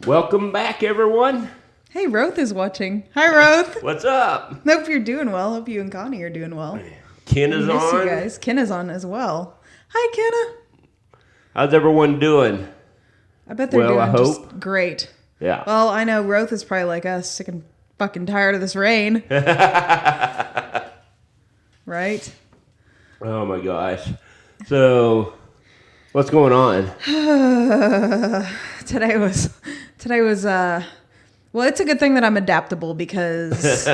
Welcome back, everyone. Hey, Roth is watching. Hi, Roth. What's up? Hope you're doing well. Hope you and Connie are doing well. Ken is miss on. You guys. Ken is on as well. Hi, Kenna. How's everyone doing? I bet they're doing just great. Yeah. Well, I know Roth is probably like us, sick and fucking tired of this rain. Right? Oh my gosh. So, what's going on? Today was well, it's a good thing that I'm adaptable because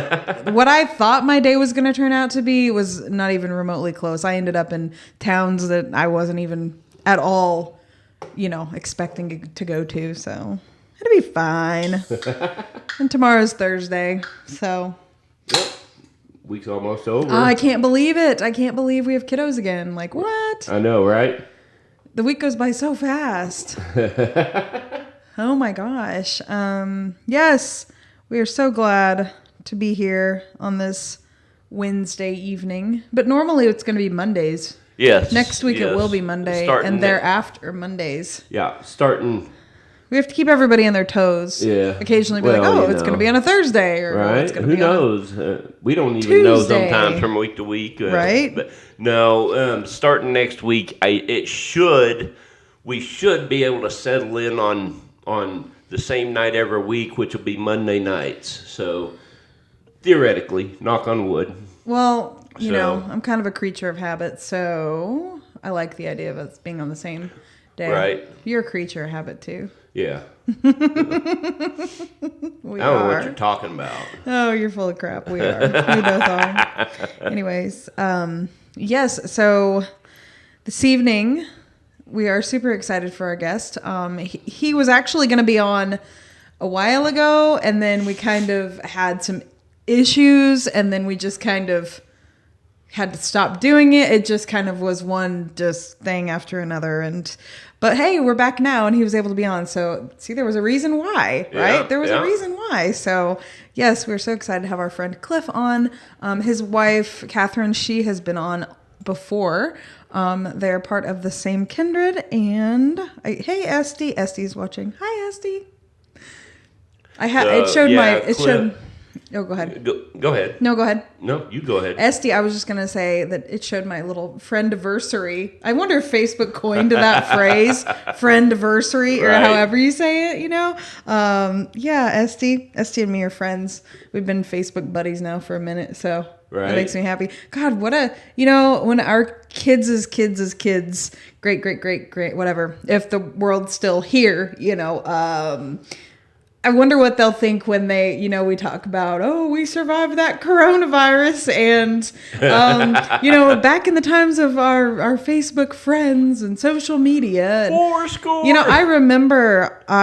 what I thought my day was going to turn out to be was not even remotely close. I ended up in towns that I wasn't even at all, expecting to go to. So it'll be fine. And tomorrow's Thursday. So. Yep. Week's almost over. I can't believe it. I can't believe we have kiddos again. Like, what? I know, right? The week goes by so fast. Oh my gosh. Yes, we are so glad to be here on this Wednesday evening. But normally it's going to be Mondays. Yes. Next week it will be Monday. And thereafter Mondays. Yeah, starting. We have to keep everybody on their toes. Yeah. Occasionally be it's going to be on a Thursday. Or right. It's gonna Who be knows? We don't even Tuesday. know sometimes from week to week. Right. But no, starting next week, we should be able to settle in on the same night every week, which will be Monday nights. So theoretically, knock on wood. Well, I'm kind of a creature of habit, so I like the idea of us being on the same day. Right. You're a creature of habit too. Yeah. I don't know what you're talking about. Oh, you're full of crap. We are. We both are. Anyways, yes. So this evening, we are super excited for our guest. He was actually going to be on a while ago, and then we kind of had some issues, and then we just kind of had to stop doing it. It just kind of was one just thing after another. But hey, we're back now, and he was able to be on. So see, there was a reason why, right? Yeah, there was a reason why. So yes, we're so excited to have our friend Cliff on. His wife, Catherine, she has been on before. They're part of the same Kindred. And hey, Esty. Esty's watching. Hi, Esty. Oh, go ahead. Go ahead. No, go ahead. No, you go ahead. Esty, I was just going to say that it showed my little friendiversary. I wonder if Facebook coined that phrase, friendiversary, or however you say it, Yeah, Esty and me are friends. We've been Facebook buddies now for a minute, so that makes me happy. God, when our kids' great, whatever, if the world's still here, I wonder what they'll think when they, we talk about, we survived that coronavirus and, back in the times of our Facebook friends and social media. And, Fourscore. I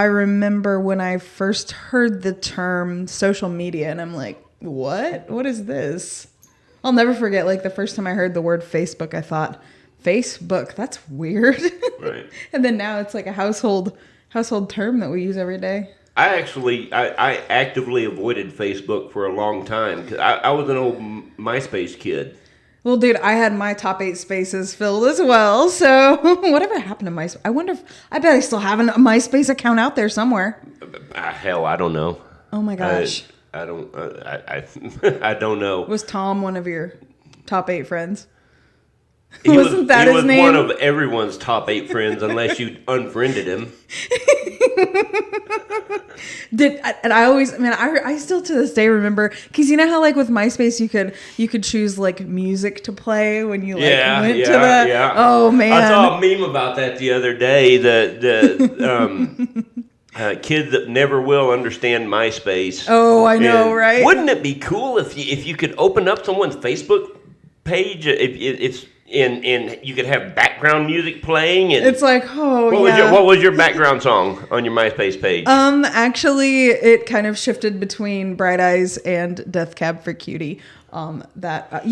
remember when I first heard the term social media and I'm like, what? What is this? I'll never forget, the first time I heard the word Facebook, I thought, Facebook, that's weird. Right. And then now it's like a household term that we use every day. I actively avoided Facebook for a long time because I was an old MySpace kid. Well, dude, I had my top 8 spaces filled as well. So whatever happened to MySpace? I bet I still have a MySpace account out there somewhere. Hell, I don't know. Oh my gosh. I don't know. Was Tom one of your top 8 friends? He was his name? He was one of everyone's top 8 friends unless you unfriended him. I still to this day remember, because you know how with MySpace you could choose music to play when you went to the. Yeah. Oh man, I saw a meme about that the other day. The kid that never will understand MySpace. Oh, I know, right? Wouldn't it be cool if you could open up someone's Facebook page? And you could have background music playing, and it's like, what was your background song on your MySpace page? Actually, it kind of shifted between Bright Eyes and Death Cab for Cutie. You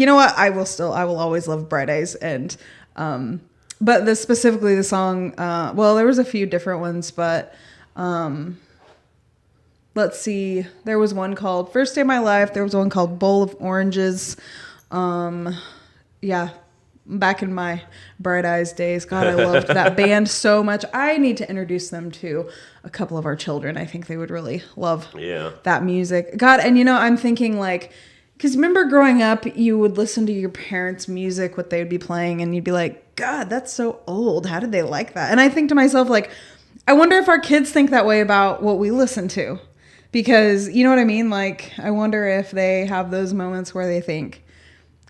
know what? I will always love Bright Eyes, and but specifically the song. There was a few different ones, but let's see. There was one called "First Day of My Life." There was one called "Bowl of Oranges." Yeah. back in my Bright Eyes days. God, I loved that band so much. I need to introduce them to a couple of our children. I think they would really love that music. God, and I'm thinking like, because remember growing up, you would listen to your parents' music, what they would be playing, and you'd be like, God, that's so old. How did they like that? And I think to myself, like, I wonder if our kids think that way about what we listen to. Because, you know what I mean? Like, I wonder if they have those moments where they think,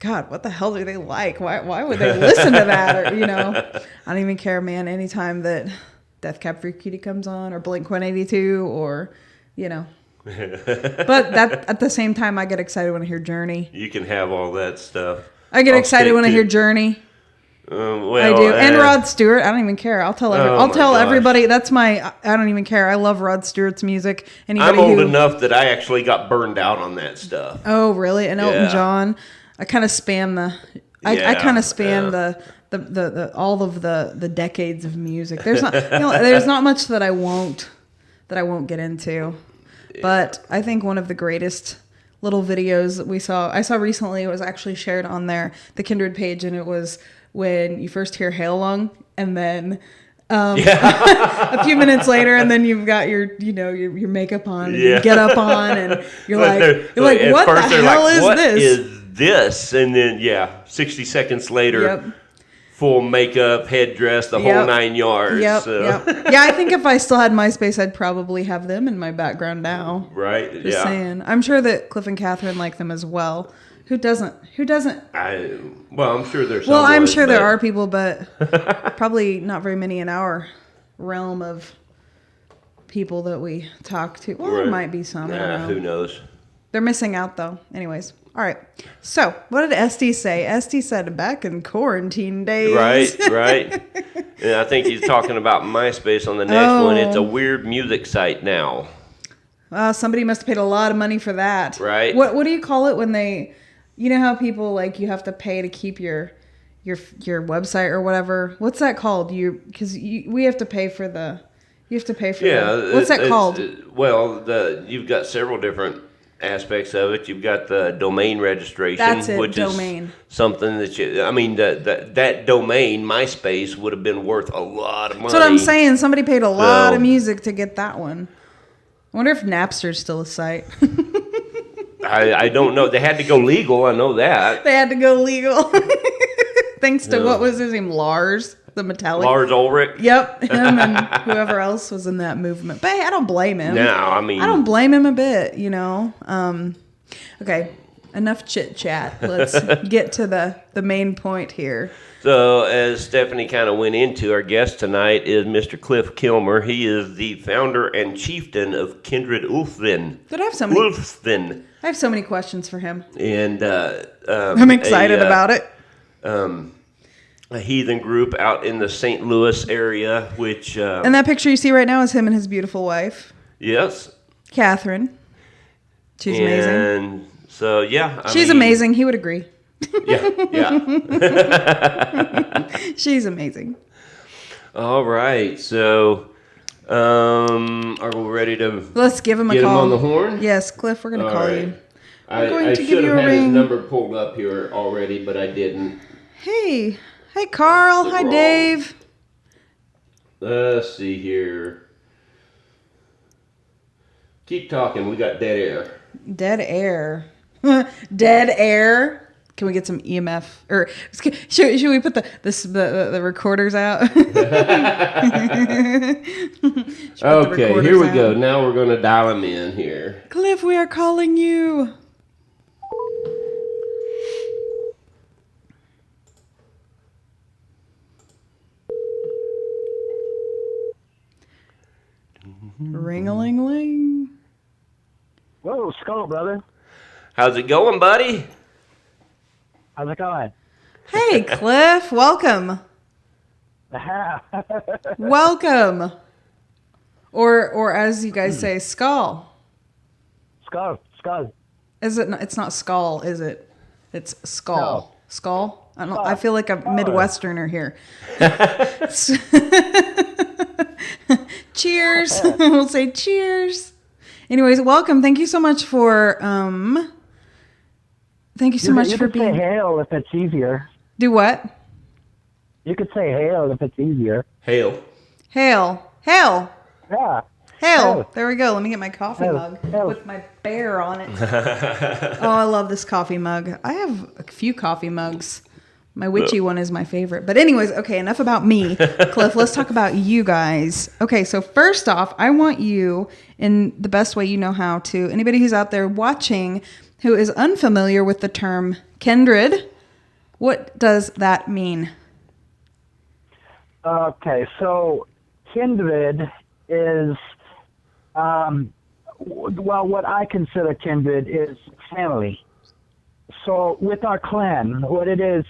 God, what the hell do they like? Why would they listen to that? Or, I don't even care, man. Anytime that Death Cab for Cutie comes on, or Blink-182, or, But that at the same time, I get excited when I hear Journey. You can have all that stuff. I get excited when I hear Journey. I do. And Rod Stewart. I don't even care. I'll tell everybody. That's I don't even care. I love Rod Stewart's music. I'm old enough that I actually got burned out on that stuff. Oh, really? And Elton John. I kind of span the all of the decades of music. There's not there's not much that I won't get into. But I think one of the greatest little videos that I saw recently, it was actually shared on the Kindred page, and it was when you first hear Hail Long, and then a few minutes later, and then you've got your makeup on, and you get up on, and you're like, what the hell is this? What is this? And then 60 seconds later, full makeup, headdress, the whole 9 yards. Yeah, I think if I still had MySpace, I'd probably have them in my background now. Right. Just saying. I'm sure that Cliff and Catherine like them as well. Who doesn't? I'm sure there's. Well, I'm sure there are people, but probably not very many in our realm of people that we talk to. Well, there might be some. I don't know. Who knows? They're missing out, though. Anyways, all right. So, what did Esty say? Esty said back in quarantine days. Right. And I think he's talking about MySpace on the next one. It's a weird music site now. Somebody must have paid a lot of money for that. Right. What do you call it when they? You know how people you have to pay to keep your website or whatever. What's that called? We have to pay for the. You have to pay for. What's that called? You've got several different aspects of it. You've got the domain registration, which is something that that domain, MySpace, would have been worth a lot of money. That's what I'm saying. Somebody paid a lot of music to get that one. I wonder if Napster's still a site. I don't know. They had to go legal. I know that. They had to go legal. Thanks to, what was his name? Lars, the Metallic. Lars Ulrich. Yep. Him and whoever else was in that movement. But hey, I don't blame him. No, I don't blame him a bit, Okay, enough chit chat. Let's get to the main point here. So, as Stephanie kind of went into, our guest tonight is Mr. Cliff Kilmer. He is the founder and chieftain of Kindred Ulfvin. Did I have so many? Ulfvin. I have so many questions for him. And I'm excited about it. A heathen group out in the St. Louis area, which... and that picture you see right now is him and his beautiful wife. Yes. Catherine. She's amazing. And so, she's amazing. He would agree. Yeah. She's amazing. All right. So, are we ready to... Let's give him a call. Get him on the horn? Yes, Cliff, we're going to call you. I'm going to give you a ring. I should have had his number pulled up here already, but I didn't. Hey, Carl. Hi, Dave. Let's see here. Keep talking. We got dead air. Dead air. Dead air. Can we get some EMF? Or should we put the recorders out? Okay, here we go. Now we're going to dial him in here. Cliff, we are calling you. Ring-a-ling-ling. Whoa, Skull, brother. How's it going, buddy? How's it going? Hey, Cliff. Welcome. Welcome. Or as you guys say, skull. Skull. Is it? It's not skull, is it? It's skull. No. Skull? I don't know. I feel like a Midwesterner here. Cheers. We'll say cheers. Anyways, welcome. Thank you so much for you can say hail if it's easier. Do what? You could say hail if it's easier. Hail. Hail. Yeah. Hail. Hail. There we go. Let me get my coffee Hail. mug Hail. with my bear on it. Oh, I love this coffee mug. I have a few coffee mugs. My witchy one is my favorite. But anyways, okay, enough about me. Cliff, let's talk about you guys. Okay, so first off, I want you, in the best way you know how to, anybody who's out there watching who is unfamiliar with the term kindred, what does that mean? Okay, so kindred is, well, what I consider kindred is family. So with our clan, what it is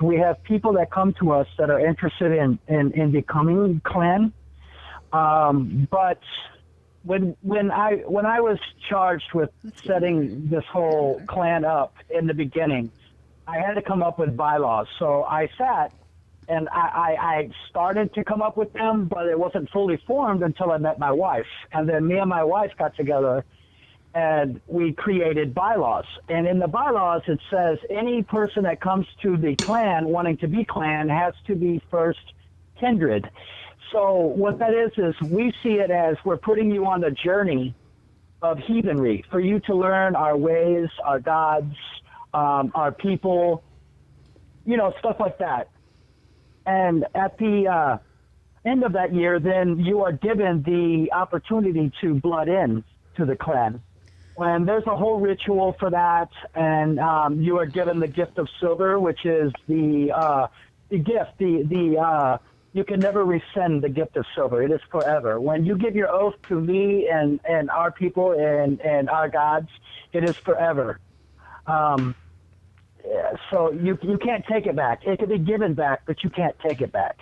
we have people that come to us that are interested in becoming clan. But when I was charged with setting this whole clan up in the beginning, I had to come up with bylaws. So I sat and I started to come up with them, but it wasn't fully formed until I met my wife. And then me and my wife got together and we created bylaws. And in the bylaws, it says any person that comes to the clan wanting to be clan has to be first kindred. So what that is we see it as we're putting you on the journey of heathenry for you to learn our ways, our gods, our people, stuff like that. And at the end of that year, then you are given the opportunity to blood in to the clan. And there's a whole ritual for that, and you are given the gift of silver, which is the gift. You can never rescind the gift of silver. It is forever. When you give your oath to me and our people and our gods, it is forever. So you can't take it back. It can be given back, but you can't take it back.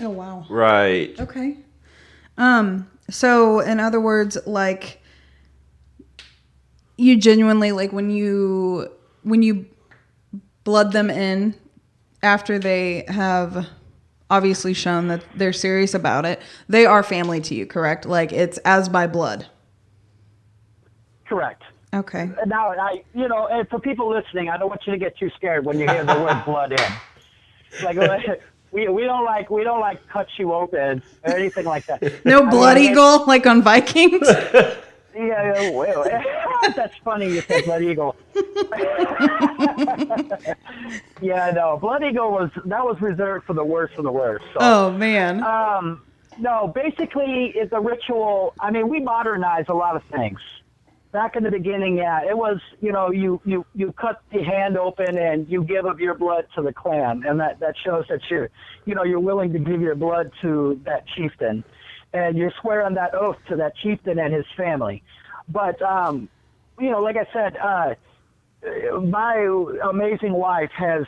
Oh, wow. Right. Okay. So in other words, like, you genuinely, like, when you blood them in after they have obviously shown that they're serious about it, they are family to you, correct? Like, it's as by blood. Correct. Okay. Now, and for people listening, I don't want you to get too scared when you hear the word blood in. Like, we don't like cut you open or anything like that. No blood eagle like on Vikings. Yeah, well, that's funny you said Blood Eagle. Yeah, no, Blood Eagle was reserved for the worst of the worst. So. Oh, man. No, basically, it's a ritual. I mean, we modernize a lot of things. Back in the beginning, yeah, it was, you cut the hand open and you give of your blood to the clan, and that shows that you're willing to give your blood to that chieftain. And you swear on that oath to that chieftain and his family. But, like I said, my amazing wife has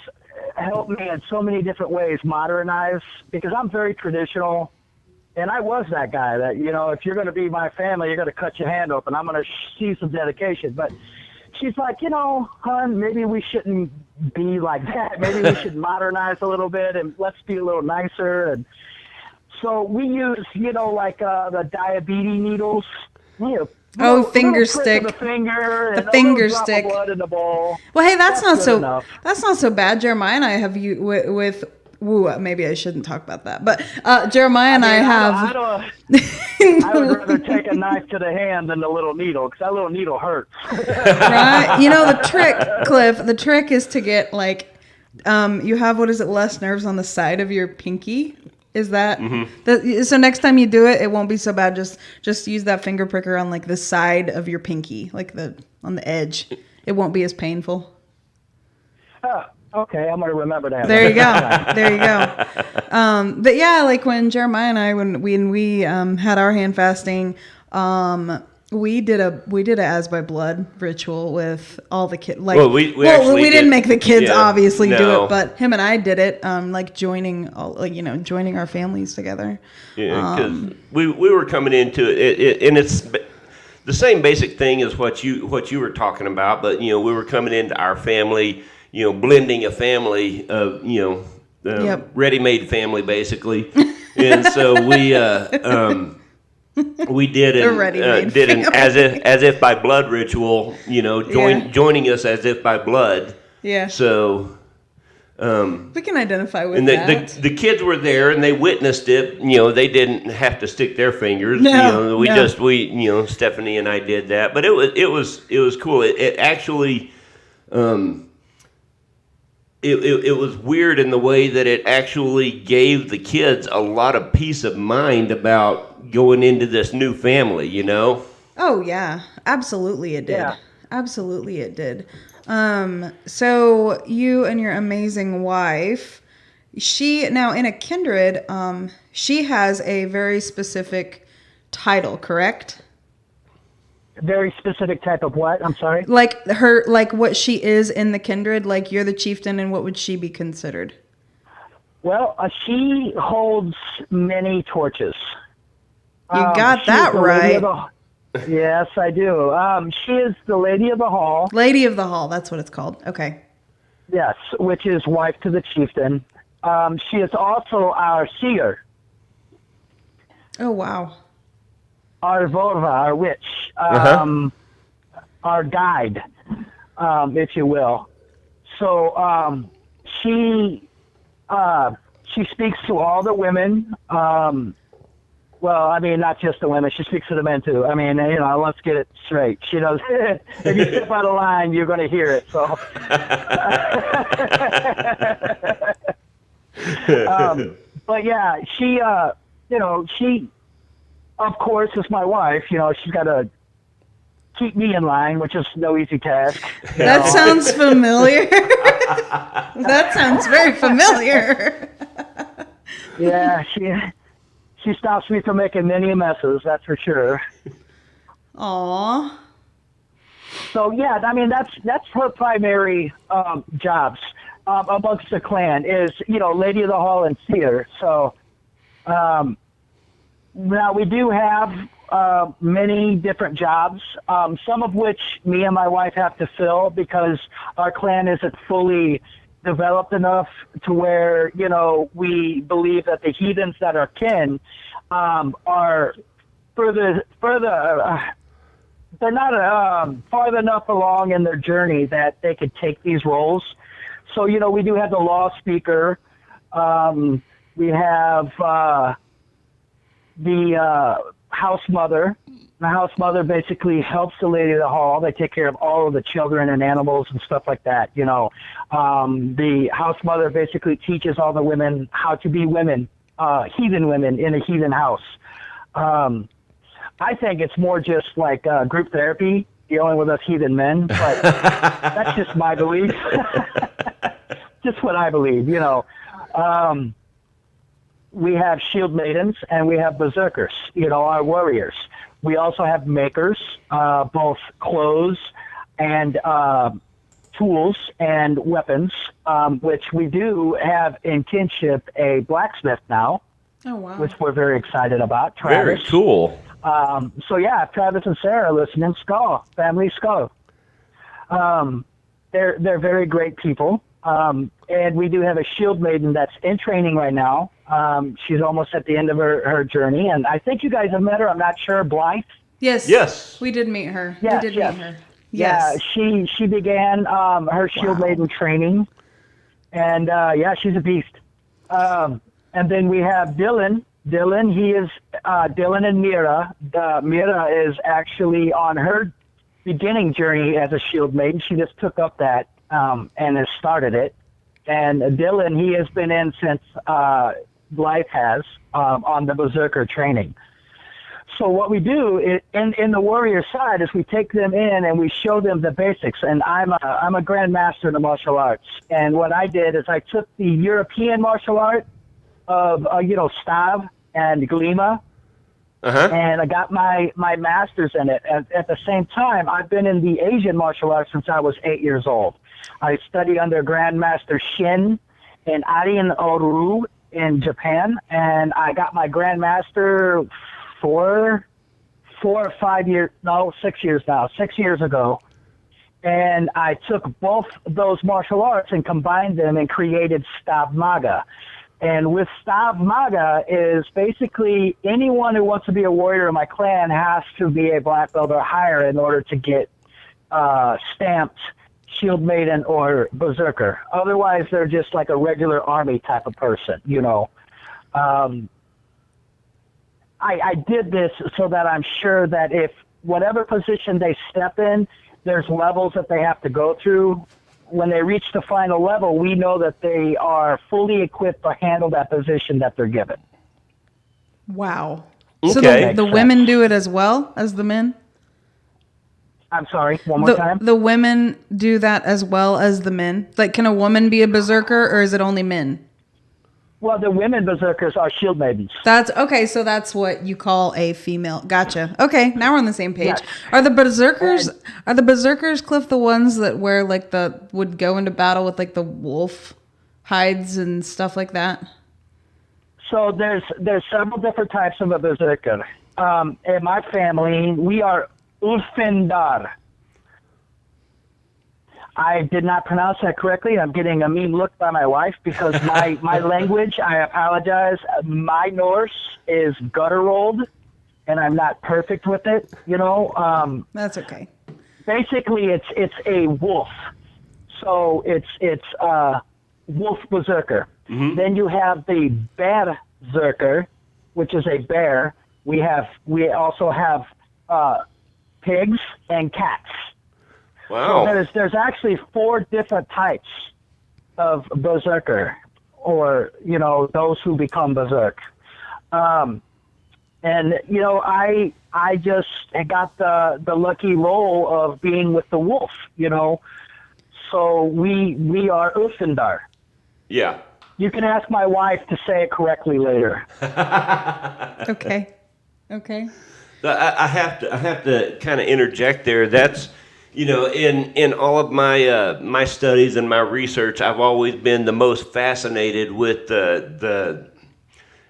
helped me in so many different ways modernize, because I'm very traditional. And I was that guy that, if you're going to be my family, you're going to cut your hand open. I'm going to see some dedication. But she's like, hon, maybe we shouldn't be like that. Maybe we should modernize a little bit and let's be a little nicer. And so we use, the diabetes needles. Finger stick. The finger. The finger stick. Blood in the bowl. Well, hey, that's not so bad. Jeremiah and I have you with Woo. Maybe I shouldn't talk about that. But Jeremiah and I have. I would rather take a knife to the hand than the little needle, because that little needle hurts. Right. The trick, Cliff. The trick is to get you have less nerves on the side of your pinky. Is that so? Next time you do it, it won't be so bad. Just use that finger pricker on the side of your pinky, on the edge. It won't be as painful. Okay, I'm gonna remember that. There you go. But yeah, when Jeremiah and I, when we had our hand fasting, we did a as by blood ritual with all the kids. We didn't make the kids obviously do it, but him and I did it. Joining joining our families together. Yeah, because we were coming into it, and it's the same basic thing as what you were talking about. But we were coming into our family, blending a family of ready-made family basically, and so we did an as if by blood ritual, joining us as if by blood. Yeah. So We can identify with And that. the kids were there and they witnessed it. You know, they didn't have to stick their fingers. No, Stephanie and I did that. But it was cool. It actually, it was weird in the way that it actually gave the kids a lot of peace of mind about going into this new family, you know? Oh, yeah. Absolutely it did. Yeah. Absolutely it did. So you and your amazing wife, she now in a Kindred, she has a very specific title, correct? Very specific type of what? I'm sorry. Like what she is in the Kindred, like you're the chieftain, and what would she be considered? Well, she holds many torches. You got she's that the lady of right. Yes, I do. She is the Lady of the Hall. Lady of the Hall, that's what it's called. Okay. Yes, which is wife to the chieftain. She is also our seer, Oh, wow. our Vuva, our witch, our guide, if you will. So she speaks to all the women. Well, I mean, not just the women. She speaks to the men, too. I mean, you know, let's get it straight. She knows if you step out of line, you're going to hear it. So, but yeah, she, she, of course, is my wife. You know, she's got to keep me in line, which is no easy task. That sounds familiar. That sounds very familiar. Yeah, she stops me from making many messes, that's for sure. Aw. So yeah, I mean that's her primary jobs amongst the clan is Lady of the Hall and Seer. So now we do have many different jobs, some of which me and my wife have to fill because our clan isn't fully developed enough to where we believe that the heathens that are kin are further they're not far enough along in their journey that they could take these roles. So we do have the law speaker, we have the house mother. The house mother basically helps the Lady of the Hall. They take care of all of the children and animals and stuff like that. The house mother basically teaches all the women how to be women, heathen women in a heathen house. I think it's more just like group therapy, dealing with us heathen men, but that's just my belief. Just what I believe, we have shield maidens and we have berserkers, our warriors. We also have makers, both clothes and tools and weapons, which we do have in kinship a blacksmith now. Oh, wow. Which we're very excited about. Travis. Very cool. So yeah, Travis and Sarah listening, Skull, family Skull. They're very great people. And we do have a shield maiden that's in training right now. She's almost at the end of her journey, and I think you guys have met her. I'm not sure. Blythe? Yes. We did meet her. Yes, we did yes. meet her. Yes. Yeah, she began her shield maiden training, and she's a beast. And then we have Dylan. Dylan, he is Dylan and Mira. Mira is actually on her beginning journey as a shield maiden. She just took up that and has started it. And Dylan, he has been in since Blythe has on the Berserker training. So what we do in the warrior side is we take them in and we show them the basics. And I'm a grandmaster in the martial arts. And what I did is I took the European martial art of Stav and Glima, and I got my master's in it. At the same time, I've been in the Asian martial arts since I was 8 years old. I studied under Grandmaster Shin and Arien Oru in Japan, and I got my Grandmaster 6 years now, 6 years ago. And I took both those martial arts and combined them and created Stav Maga. And with Stav Maga is basically anyone who wants to be a warrior in my clan has to be a black belt or higher in order to get stamped shield maiden or berserker. Otherwise, they're just like a regular army type of person, you know. I did this so that I'm sure that if whatever position they step in, there's levels that they have to go through. When they reach the final level, we know that they are fully equipped to handle that position that they're given. Wow. Okay. So the women do it as well as the men? I'm sorry, one more time? The women do that as well as the men? Like, can a woman be a berserker, or is it only men? Well, the women berserkers are shield maidens. That's okay. So that's what you call a female. Gotcha. Okay, now we're on the same page. Yes. Are the berserkers, Cliff, the ones that wear like would go into battle with like the wolf hides and stuff like that? So there's several different types of a berserker. In my family, we are Ulfindar. I did not pronounce that correctly. I'm getting a mean look by my wife because my language, I apologize. My Norse is gutturaled, and I'm not perfect with it, you know. That's okay. Basically, it's a wolf. So it's wolf berserker. Mm-hmm. Then you have the berserker, which is a bear. We also have pigs and cats. Wow. So there's actually 4 different types of berserker, or, you know, those who become berserk. And, you know, I just got the lucky role of being with the wolf, you know. So we are Ulfindar. Yeah. You can ask my wife to say it correctly later. Okay. I have to kind of interject there. That's, you know, in all of my my studies and my research, I've always been the most fascinated with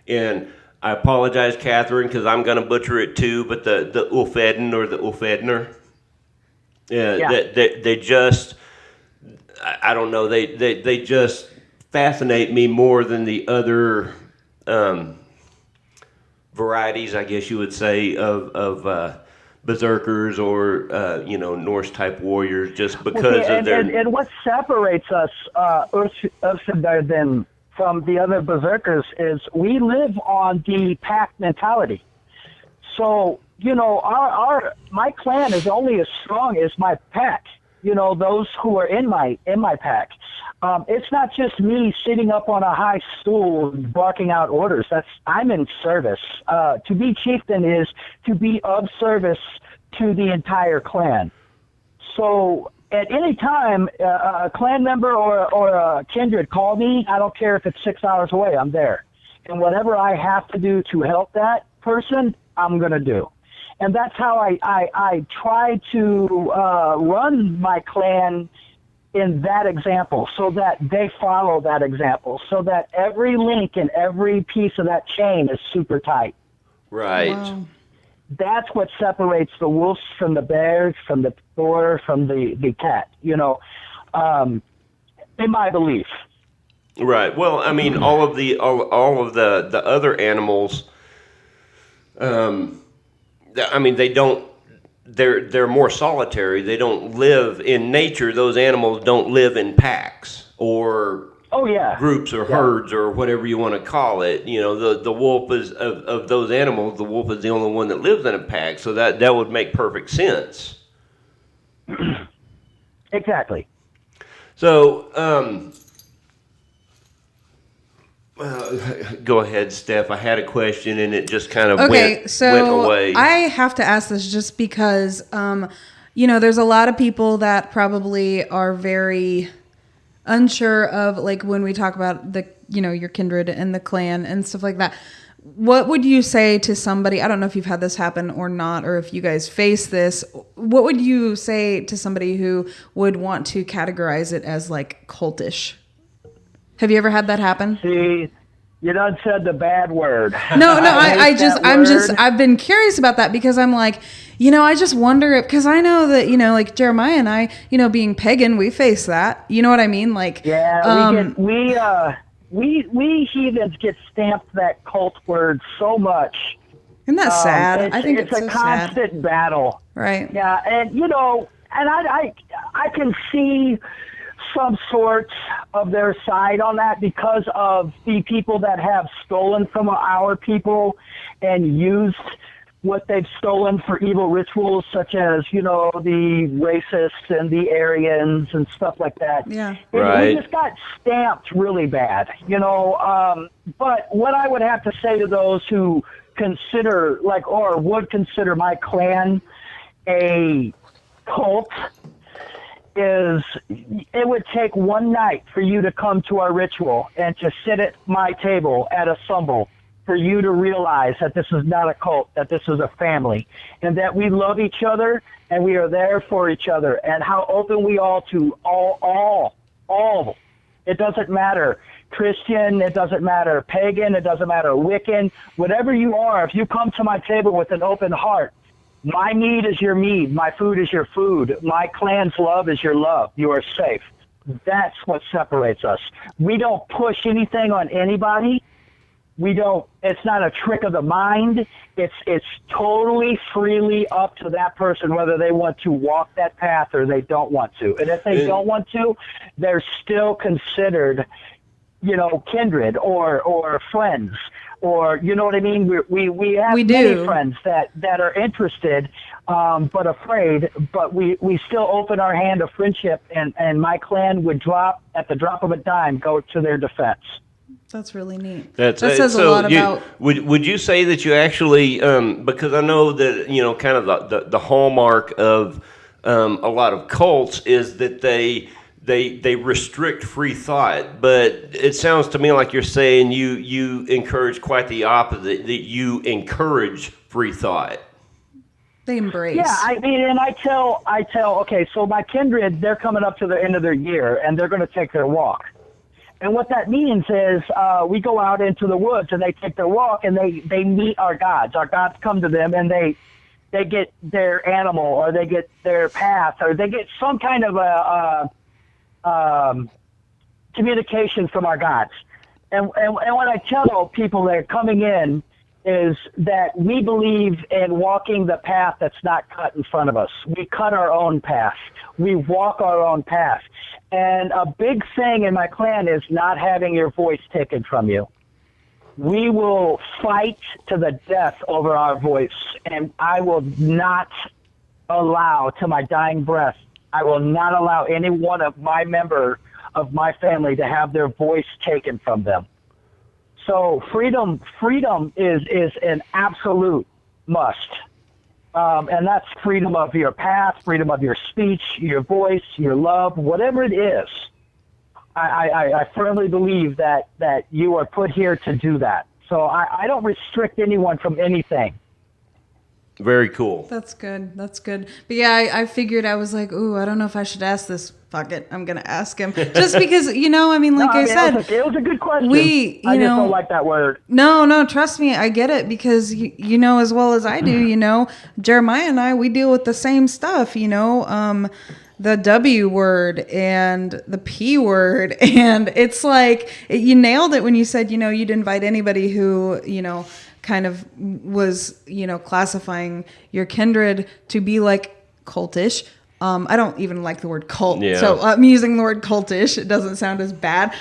and I apologize, Catherine, because I'm going to butcher it too, but the Ulfedin or the Ulfedner. Yeah. They just, I don't know, they just fascinate me more than the other varieties, I guess you would say, of berserkers or you know, Norse type warriors, just because of their. And what separates us, Urfindar, from the other berserkers is we live on the pack mentality. So, you know, my clan is only as strong as my pack. You know, those who are in my pack. It's not just me sitting up on a high stool barking out orders. I'm in service. To be chieftain is to be of service to the entire clan. So at any time, a clan member or a kindred call me. I don't care if it's 6 hours away. I'm there, and whatever I have to do to help that person, I'm gonna do. And that's how I try to run my clan in that example, so that they follow that example, so that every link and every piece of that chain is super tight. Right. Wow. That's what separates the wolves from the bears, from the boar, from the cat, you know, in my belief. Right. Well, I mean, all of the other animals, I mean, they don't. They're more solitary. They don't live in nature. Those animals don't live in packs or groups or herds or whatever you want to call it. You know, the wolf is of those animals. The wolf is the only one that lives in a pack. So that would make perfect sense. Exactly. So, go ahead, Steph. I had a question and it just kind of went away. I have to ask this just because, you know, there's a lot of people that probably are very unsure of, like, when we talk about the, you know, your kindred and the clan and stuff like that. What would you say to somebody? I don't know if you've had this happen or not, or if you guys face this. What would you say to somebody who would want to categorize it as like cultish? Have you ever had that happen? See, you done said the bad word. No, I've been curious about that because I'm like, you know, I just wonder if, because I know that, you know, like Jeremiah and I, you know, being pagan, we face that. You know what I mean? Like, yeah, we heathens get stamped that cult word so much. Isn't that sad? I think it's so a constant battle. Right. Yeah, and you know, and I can see some sort of their side on that because of the people that have stolen from our people and used what they've stolen for evil rituals, such as, the racists and the Aryans and stuff like that. Yeah. Right. We just got stamped really bad, but what I would have to say to those who consider, or would consider my clan a cult, is it would take one night for you to come to our ritual and to sit at my table at a sumbel for you to realize that this is not a cult, that this is a family, and that we love each other and we are there for each other, and how open we all to all. It doesn't matter Christian, it doesn't matter pagan, it doesn't matter Wiccan, whatever you are, if you come to my table with an open heart, my mead is your mead, my food is your food, my clan's love is your love, you are safe. That's what separates us. We don't push anything on anybody. It's not a trick of the mind. It's totally freely up to that person whether they want to walk that path or they don't want to. And if they don't want to, they're still considered, kindred or friends, or, you know what I mean? We have many friends that are interested, but afraid, but we still open our hand of friendship, and my clan would at the drop of a dime, go to their defense. That's really neat. That says a lot about. Would you say that you actually, because I know that kind of the hallmark of a lot of cults is that they restrict free thought, but it sounds to me like you're saying you encourage quite the opposite, that you encourage free thought. They embrace. Yeah, and I tell. Okay, so my kindred, they're coming up to the end of their year, and they're going to take their walk. And what that means is we go out into the woods and they take their walk and they meet our gods. Our gods come to them and they get their animal or they get their path or they get some kind of a communication from our gods. And what I tell people that are coming in is that we believe in walking the path that's not cut in front of us. We cut our own path. We walk our own path. And a big thing in my clan is not having your voice taken from you. We will fight to the death over our voice, and I will not allow, to my dying breath, I will not allow any one of my member of my family to have their voice taken from them. So freedom is an absolute must. And that's freedom of your path, freedom of your speech, your voice, your love, whatever it is. I firmly believe that you are put here to do that. So I don't restrict anyone from anything. Very cool. That's good. But yeah, I figured, I was like, ooh, I don't know if I should ask this. Fuck it, I'm going to ask him. Just because, I said. It was a good question. I just don't like that word. No, trust me, I get it. Because, you know as well as I do, Jeremiah and I, we deal with the same stuff, the W word and the P word. And it's like, you nailed it when you said, you'd invite anybody who, kind of was, classifying your kindred to be like cultish. I don't even like the word cult. Yeah. So I'm using the word cultish. It doesn't sound as bad,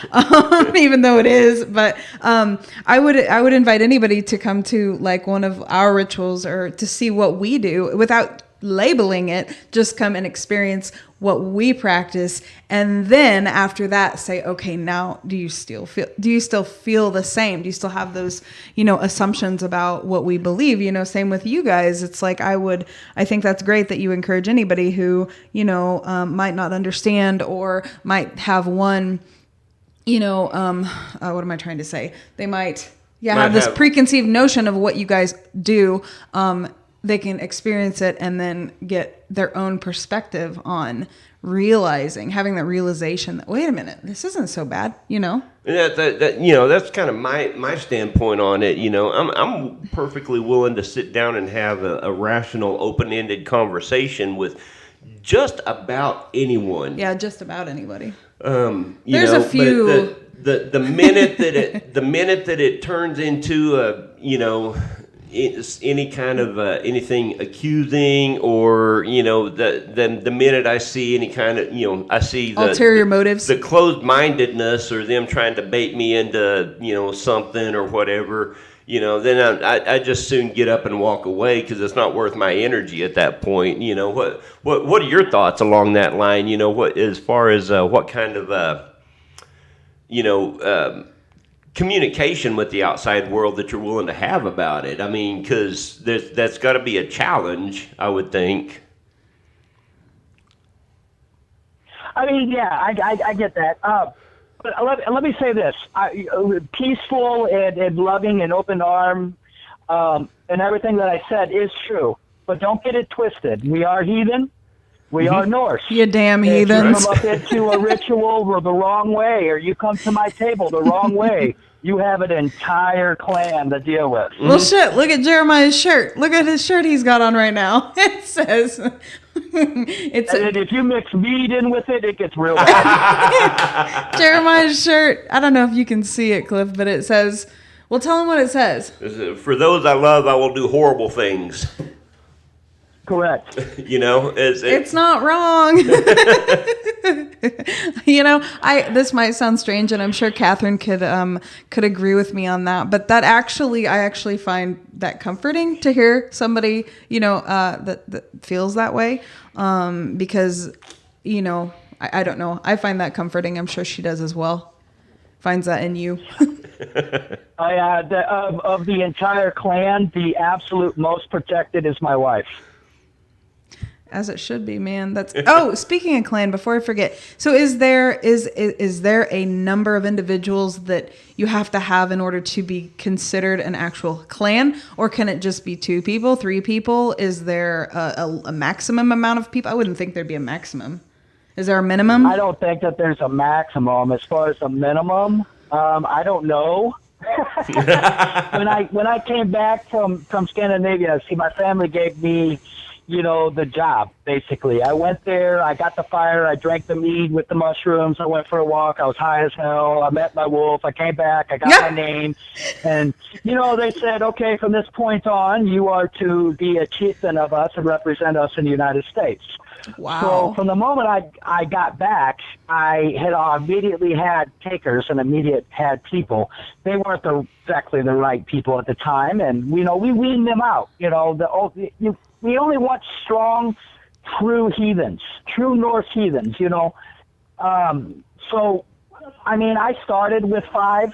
even though it is. But I would invite anybody to come to like one of our rituals or to see what we do without labeling it. Just come and experience what we practice, and then after that say, okay, now do you still feel the same? Do you still have those assumptions about what we believe? Same with you guys. It's like I think that's great that you encourage anybody who might not understand or might have one what am I trying to say? They might have this preconceived notion of what you guys do. They can experience it and then get their own perspective on having that realization that, wait a minute, this isn't so bad, And that's kind of my standpoint on it. I'm perfectly willing to sit down and have a rational, open-ended conversation with just about anyone. Yeah, just about anybody. There's a few. But the minute that it turns into any kind of anything accusing, or the minute I see any kind of I see the ulterior motives, the closed-mindedness, or them trying to bait me into something or whatever, then I just soon get up and walk away, because it's not worth my energy at that point. What are your thoughts along that line? What, as far as what kind of communication with the outside world that you're willing to have about it? I mean, because that's got to be a challenge, I would think. I mean, yeah, I get that. But let me say this: peaceful and loving and open arm, and everything that I said is true. But don't get it twisted. We are heathen. We are Norse. You damn If heathens. you come up into a ritual the wrong way, or you come to my table the wrong way, you have an entire clan to deal with. Well, shit, look at Jeremiah's shirt. Look at his shirt he's got on right now. It says, And if you mix meat in with it, it gets real bad. Jeremiah's shirt. I don't know if you can see it, Cliff, but it says, well, tell him what it says. For those I love, I will do horrible things. Correct. It's not wrong. This might sound strange, and I'm sure Catherine could agree with me on that. But I actually find that comforting to hear somebody, that feels that way. Because, I don't know. I find that comforting. I'm sure she does as well. Finds that in you. Of the entire clan, the absolute most protected is my wife. As it should be, man. Speaking of clan, before I forget, so is there a number of individuals that you have to have in order to be considered an actual clan, or can it just be 2 people, 3 people? Is there a maximum amount of people? I wouldn't think there'd be a maximum. Is there a minimum? I don't think that there's a maximum. As far as a minimum, I don't know. When I came back from Scandinavia, see, my family gave me, the job, basically. I went there, I got the fire, I drank the mead with the mushrooms, I went for a walk, I was high as hell, I met my wolf, I came back, I got my name, and, they said, okay, from this point on, you are to be a chieftain of us and represent us in the United States. Wow. So from the moment I got back, I had immediately had takers and had people. They weren't exactly the right people at the time, and, we weaned them out. We only want strong, true heathens, true Norse heathens, So, I mean, I started with 5,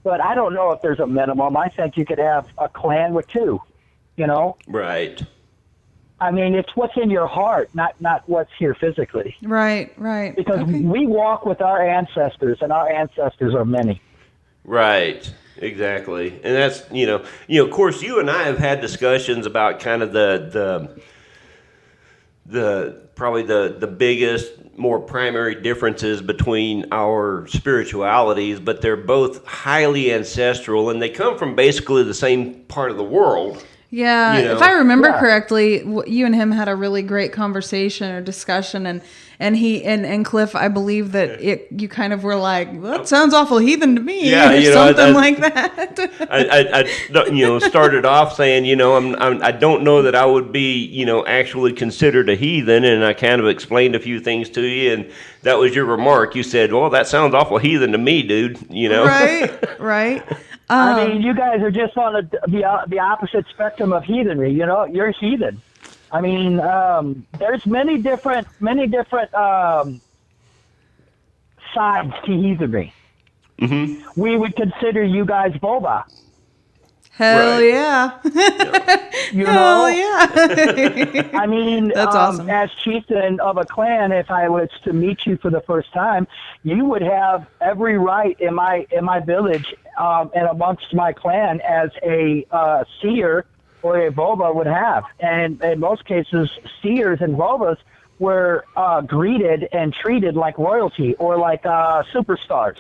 but I don't know if there's a minimum. I think you could have a clan with 2, Right. I mean, it's what's in your heart, not what's here physically. Right. Because we walk with our ancestors, and our ancestors are many. Right. Exactly. And that's, of course, you and I have had discussions about kind of probably the biggest, more primary differences between our spiritualities, but they're both highly ancestral, and they come from basically the same part of the world. Yeah, if I remember correctly, you and him had a really great conversation or discussion, and he and Cliff, I believe that you kind of were like, well, that sounds awful heathen to me, or something like that. I started off saying, I don't know that I would be, actually considered a heathen, and I kind of explained a few things to you, and that was your remark. You said, well, that sounds awful heathen to me, dude. Right. I mean, you guys are just on the opposite spectrum of heathenry. You're heathen. I mean, there's many different sides to heathenry. Mm-hmm. We would consider you guys Vuva. Hell yeah. Hell yeah. I mean, that's awesome. As chieftain of a clan, if I was to meet you for the first time, you would have every right in my village and amongst my clan as a seer or a Vuva would have. And in most cases, seers and Vuvas were greeted and treated like royalty or like superstars.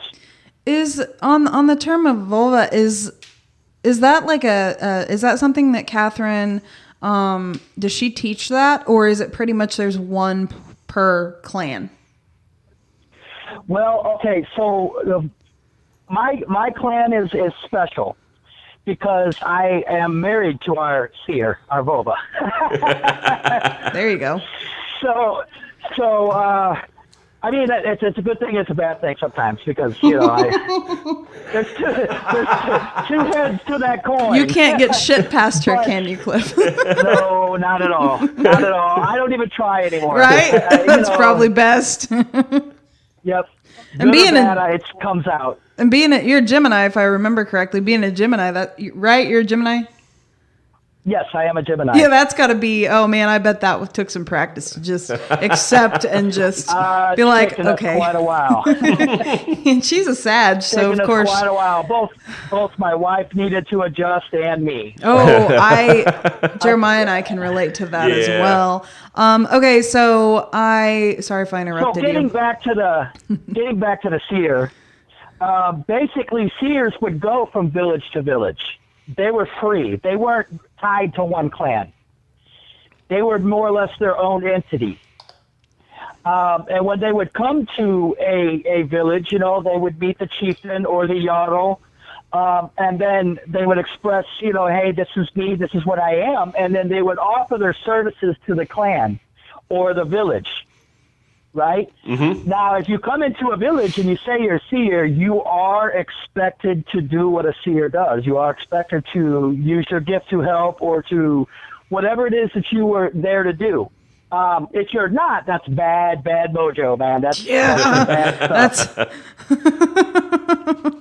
Is on the term of Vuva, is that like is that something that Catherine, does she teach that, or is it pretty much there's one per clan? Well, okay, so my clan is special because I am married to our seer, our Vuva. There you go. So, I mean, it's a good thing. It's a bad thing sometimes because there's two heads to that coin. You can't get shit past her, can you, Cliff? No, not at all. Not at all. I don't even try anymore. Right? That's probably best. Yep. And Good or bad, it comes out. And you're a Gemini, if I remember correctly. Being a Gemini, right? You're a Gemini? Yes, I am a Gemini. Yeah, that's got to be, oh man, I bet that took some practice to just accept and just be like, okay. Quite a while. And she's a Sag, so of course. Quite a while. Both my wife needed to adjust and me. Oh, Jeremiah and I can relate to that as well. Okay, so sorry if I interrupted you. Getting back to the seer, basically seers would go from village to village. They were free. They weren't tied to one clan. They were more or less their own entity. And when they would come to a village, they would meet the chieftain or the jarl, and then they would express, hey, this is me, this is what I am, and then they would offer their services to the clan or the village. Right? Mm-hmm. Now, if you come into a village and you say you're a seer, you are expected to do what a seer does. You are expected to use your gift to help or to whatever it is that you were there to do. If you're not, that's bad mojo, man. That's bad stuff.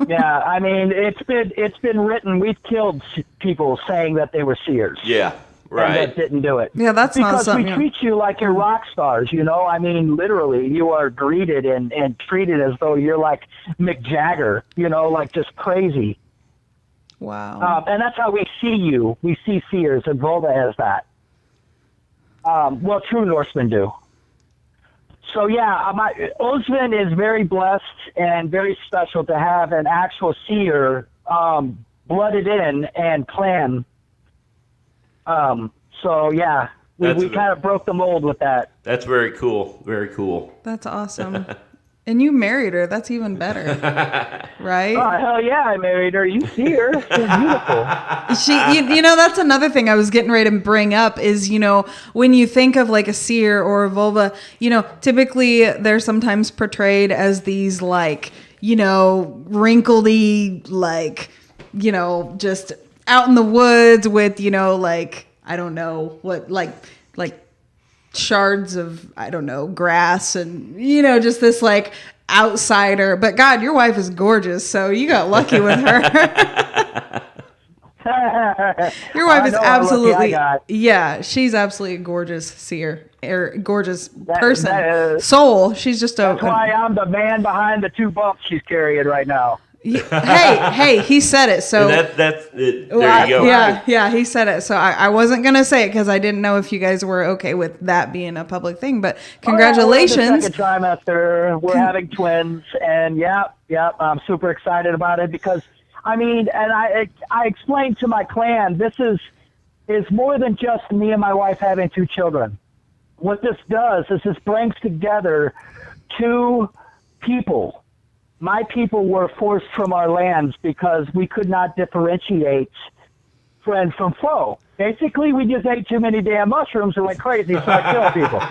Yeah, I mean, it's been written. We've killed people saying that they were seers. Yeah. Right. And that didn't do it. Yeah, that's not something. Because we treat you like you're rock stars, I mean, literally, you are greeted and treated as though you're like Mick Jagger, like just crazy. Wow. And that's how we see you. We see seers, and Vuva has that. Well, true Norsemen do. So, yeah, Osvin is very blessed and very special to have an actual seer blooded in and clan. So yeah, we kind of broke the mold with that. That's very cool. Very cool. That's awesome. And you married her. That's even better. Right? Oh, hell yeah, I married her. You see her. She's beautiful. That's another thing I was getting ready to bring up is, when you think of like a seer or a Vuva, typically they're sometimes portrayed as these like, wrinkledy, like, just out in the woods with, like, I don't know what, like shards of, I don't know, grass and, just this like outsider. But God, your wife is gorgeous. So you got lucky with her. Your wife is absolutely, she's absolutely a gorgeous seer, gorgeous person, soul. She's just that's why I'm the man behind the 2 bumps she's carrying right now. Hey, he said it. So that's it. There you go. Yeah, he said it. So I wasn't going to say it because I didn't know if you guys were okay with that being a public thing. But congratulations. We're in the second trimester. We're having twins. And I'm super excited about it because, I mean, and I explained to my clan, this is more than just me and my wife having 2 children. What this does is this brings together 2 people. My people were forced from our lands because we could not differentiate friend from foe. Basically, we just ate too many damn mushrooms and went crazy, so I killed people.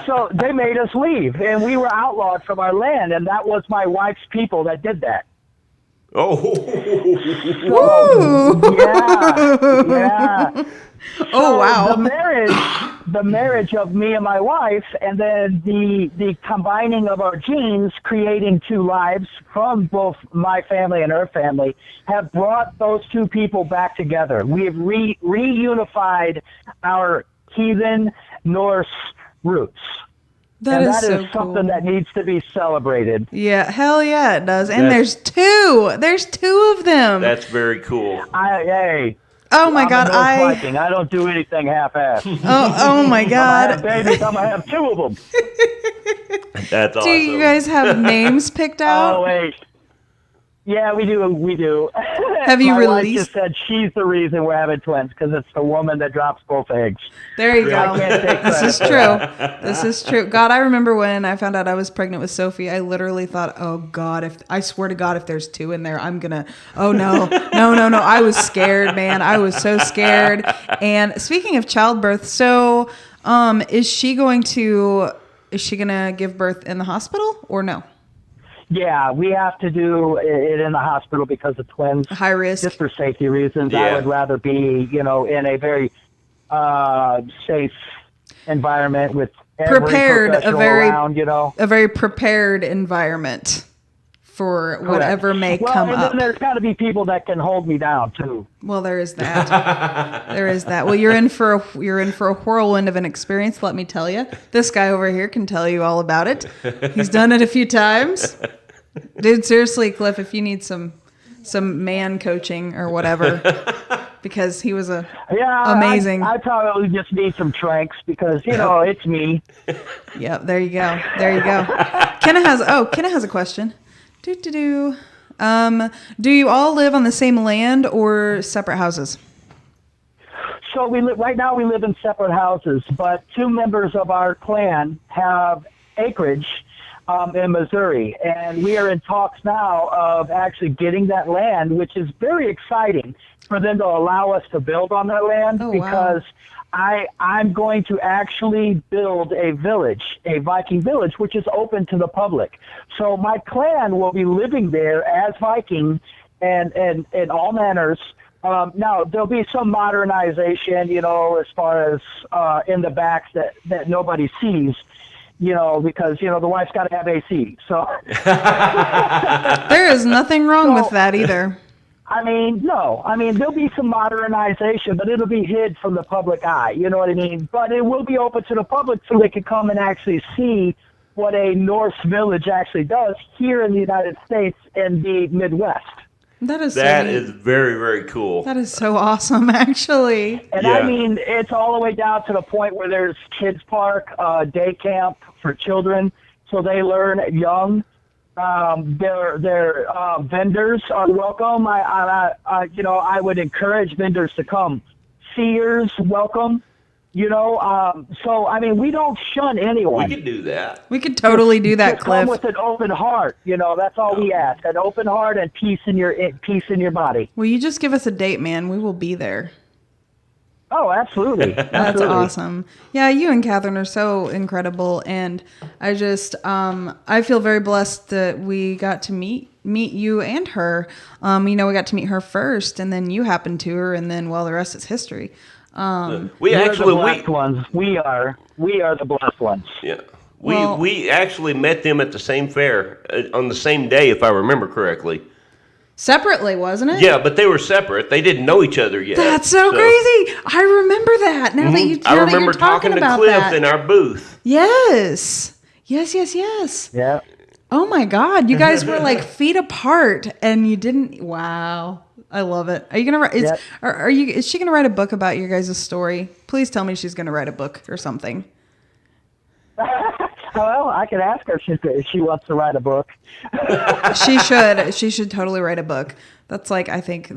So they made us leave, and we were outlawed from our land, and that was my wife's people that did that. Oh. So, yeah. Oh, wow. The marriage of me and my wife, and then the combining of our genes, creating 2 lives from both my family and her family, have brought those 2 people back together. We have reunified our heathen Norse roots. That is so something that needs to be celebrated. Yeah, hell yeah, it does. And there's 2. There's 2 of them. That's very cool. Oh my God! Viking. I don't do anything half-assed. Oh my God! I'm gonna have 2 of them. That's awesome. Do you guys have names picked out? Oh wait. Yeah, we do. Have you My wife released? just said she's the reason we're having twins because it's the woman that drops both eggs. There you I go. can't take This is credit for true. This is true. God, I remember when I found out I was pregnant with Sophie, I literally thought, oh God, if I swear to God, if there's two in there, I'm gonna, oh no. I was scared, man. I was so scared. And speaking of childbirth, so is she gonna give birth in the hospital or no? Yeah, we have to do it in the hospital because of twins. High risk. Just for safety reasons. Yeah. I would rather be, in a very safe environment with every professional around, a very prepared environment for whatever may well, come and up. then there's got to be people that can hold me down too. Well, there is that. There is that. Well, you're in for a whirlwind of an experience. Let me tell you. This guy over here can tell you all about it. He's done it a few times. Dude, seriously, Cliff, if you need some man coaching or whatever, because he was amazing. I probably just need some tranks because it's me. Yep, there you go. Kenna has a question. Do you all live on the same land or separate houses? So right now we live in separate houses, but two members of our clan have acreage in Missouri, and we are in talks now of actually getting that land, which is very exciting for them to allow us to build on that land because I'm going to actually build a village, a Viking village, which is open to the public. So my clan will be living there as Viking and all manners. Now, there'll be some modernization, as far as in the backs that nobody sees. Because, the wife's got to have AC. So there is nothing wrong with that either. No. There'll be some modernization, but it'll be hid from the public eye. You know what I mean? But it will be open to the public so they can come and actually see what a Norse village actually does here in the United States in the Midwest. That is very, very cool. That is so awesome, actually. And it's all the way down to the point where there's kids park, day camp for children, so they learn young. Their vendors are welcome. I would encourage vendors to come. Seers welcome. So we don't shun anyone. We could do that. We could totally do that, Just Cliff. come with an open heart. That's all we ask: an open heart and peace in your body. Well, you just give us a date, man. We will be there. Oh, absolutely. That's awesome. Yeah, you and Catherine are so incredible, and I just I feel very blessed that we got to meet you and her. We got to meet her first, and then you happened to her, and then the rest is history. We are the blessed ones. We are the blessed ones. Yeah. We actually met them at the same fair on the same day, if I remember correctly. Separately, wasn't it? Yeah, but they were separate. They didn't know each other yet. That's so crazy. I remember that. Now that I remember talking to Cliff in our booth. Yes. Yeah. Oh my God, you guys were like feet apart, and you didn't. Wow. I love it. Are you gonna write? Is she gonna write a book about your guys' story? Please tell me she's gonna write a book or something. Well, I could ask her if she wants to write a book. She should. She should totally write a book. That's like I think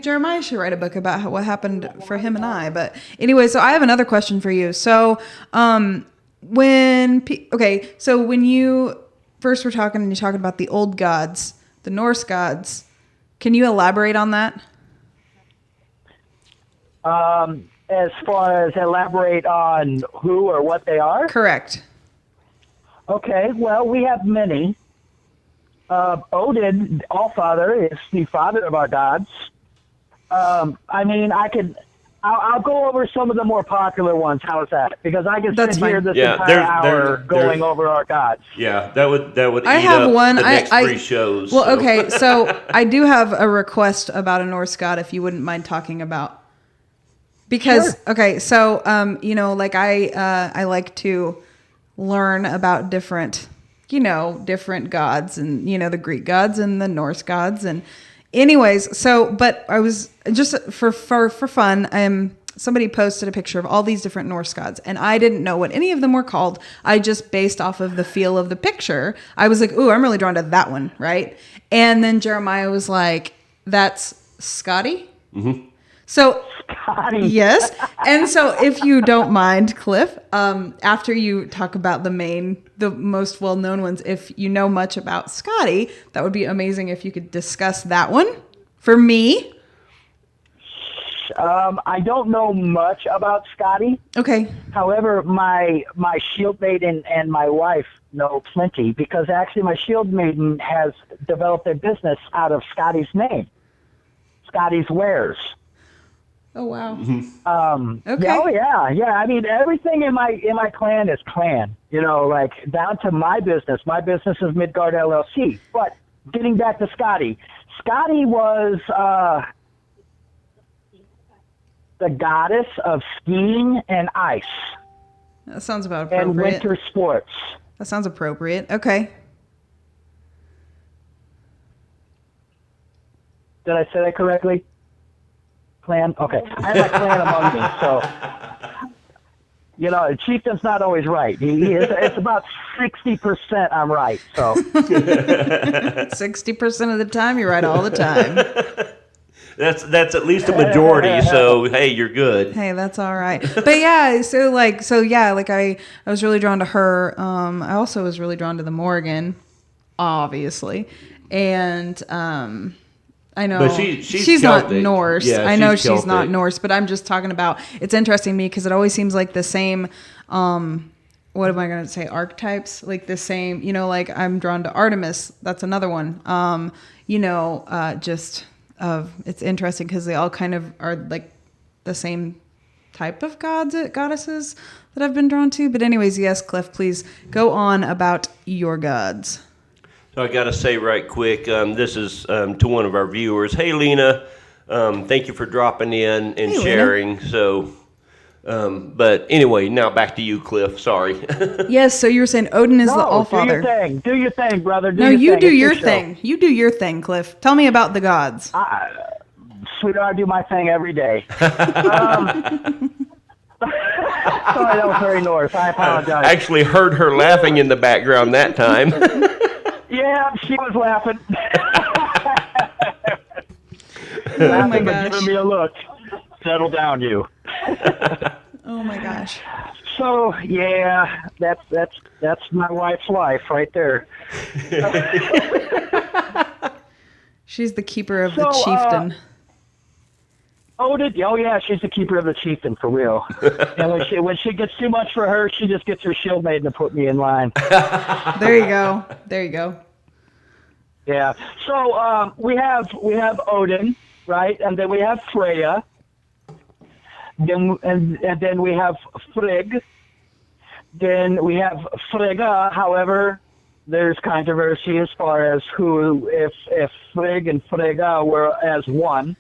Jeremiah should write a book about what happened for him and I. But anyway, so I have another question for you. So when you first were talking and you're talking about the old gods, the Norse gods. Can you elaborate on that? As far as elaborate on who or what they are? Correct. Okay, well, we have many. Odin, Allfather, is the father of our gods. I'll go over some of the more popular ones. How's that? Because I can sit here this entire hour going over our gods. Yeah, that would I eat have up one. the next 3 shows. Well, so. okay, so I do have a request about a Norse god, if you wouldn't mind talking about. Because Sure. okay, so I like to learn about different gods, and the Greek gods and the Norse gods, and anyways, but I was just for fun. Somebody posted a picture of all these different Norse gods, and I didn't know what any of them were called. I just based off of the feel of the picture, I was like, "Ooh, I'm really drawn to that one," right? And then Jeremiah was like, "That's Scotty. Mm-hmm. So, Scotty. yes. And so if you don't mind, Cliff, after you talk about the most well-known ones, if you know much about Scotty, that would be amazing if you could discuss that one for me. I don't know much about Scotty. Okay. However, my shield maiden and my wife know plenty, because actually my shield maiden has developed their business out of Scotty's name, Scotty's Wares. Oh, wow. Okay. Oh yeah. I mean, everything in my clan is clan. Like down to my business. My business is Midgard LLC. But getting back to Scotty, Scotty was the goddess of skiing and ice That sounds about appropriate. and winter sports. That sounds appropriate. Okay. Did I say that correctly? Clan? Okay. I have a clan among me, so chieftain's not always right. He is. It's about 60% I'm right. So 60% of the time, you're right all the time. That's at least a majority. So hey, you're good. Hey, that's all right. But yeah, I was really drawn to her. I also was really drawn to the Morgan, obviously, and I know But she's not Celtic. Norse. Yeah, I know she's she's not Celtic. Norse, but I'm just talking about. It's interesting to me because it always seems like the same. What am I going to say? Archetypes, like the same. Like I'm drawn to Artemis. That's another one. It's interesting because they all kind of are like the same type of goddesses that I've been drawn to. But anyways, yes, Cliff, please go on about your gods. So I got to say right quick, this is to one of our viewers. Hey, Lena, thank you for dropping in and Hey, sharing. Lena. So, but anyway, now back to you, Cliff. Sorry. Yes, so you were saying Odin is the Allfather. Do your thing, brotber. You do your thing. You do your thing, Cliff. Tell me about the gods. Sweetheart, I do my thing every day. Sorry, that was very Norse. I apologize. I actually heard her laughing in the background that time. Yeah, she was laughing. Oh my but gosh. giving me a look. Settle down, you. Oh my gosh. So yeah, that's my wife's life right there. She's the keeper of the chieftain. Oh yeah, she's the keeper of the chieftain for real. And when she gets too much for her, she just gets her shield maiden to put me in line. There you go. Yeah. So we have Odin, right, and then we have Freya. Then then we have Frigg. Then we have Frigga. However, there's controversy as far as if Frigg and Frigga were as one.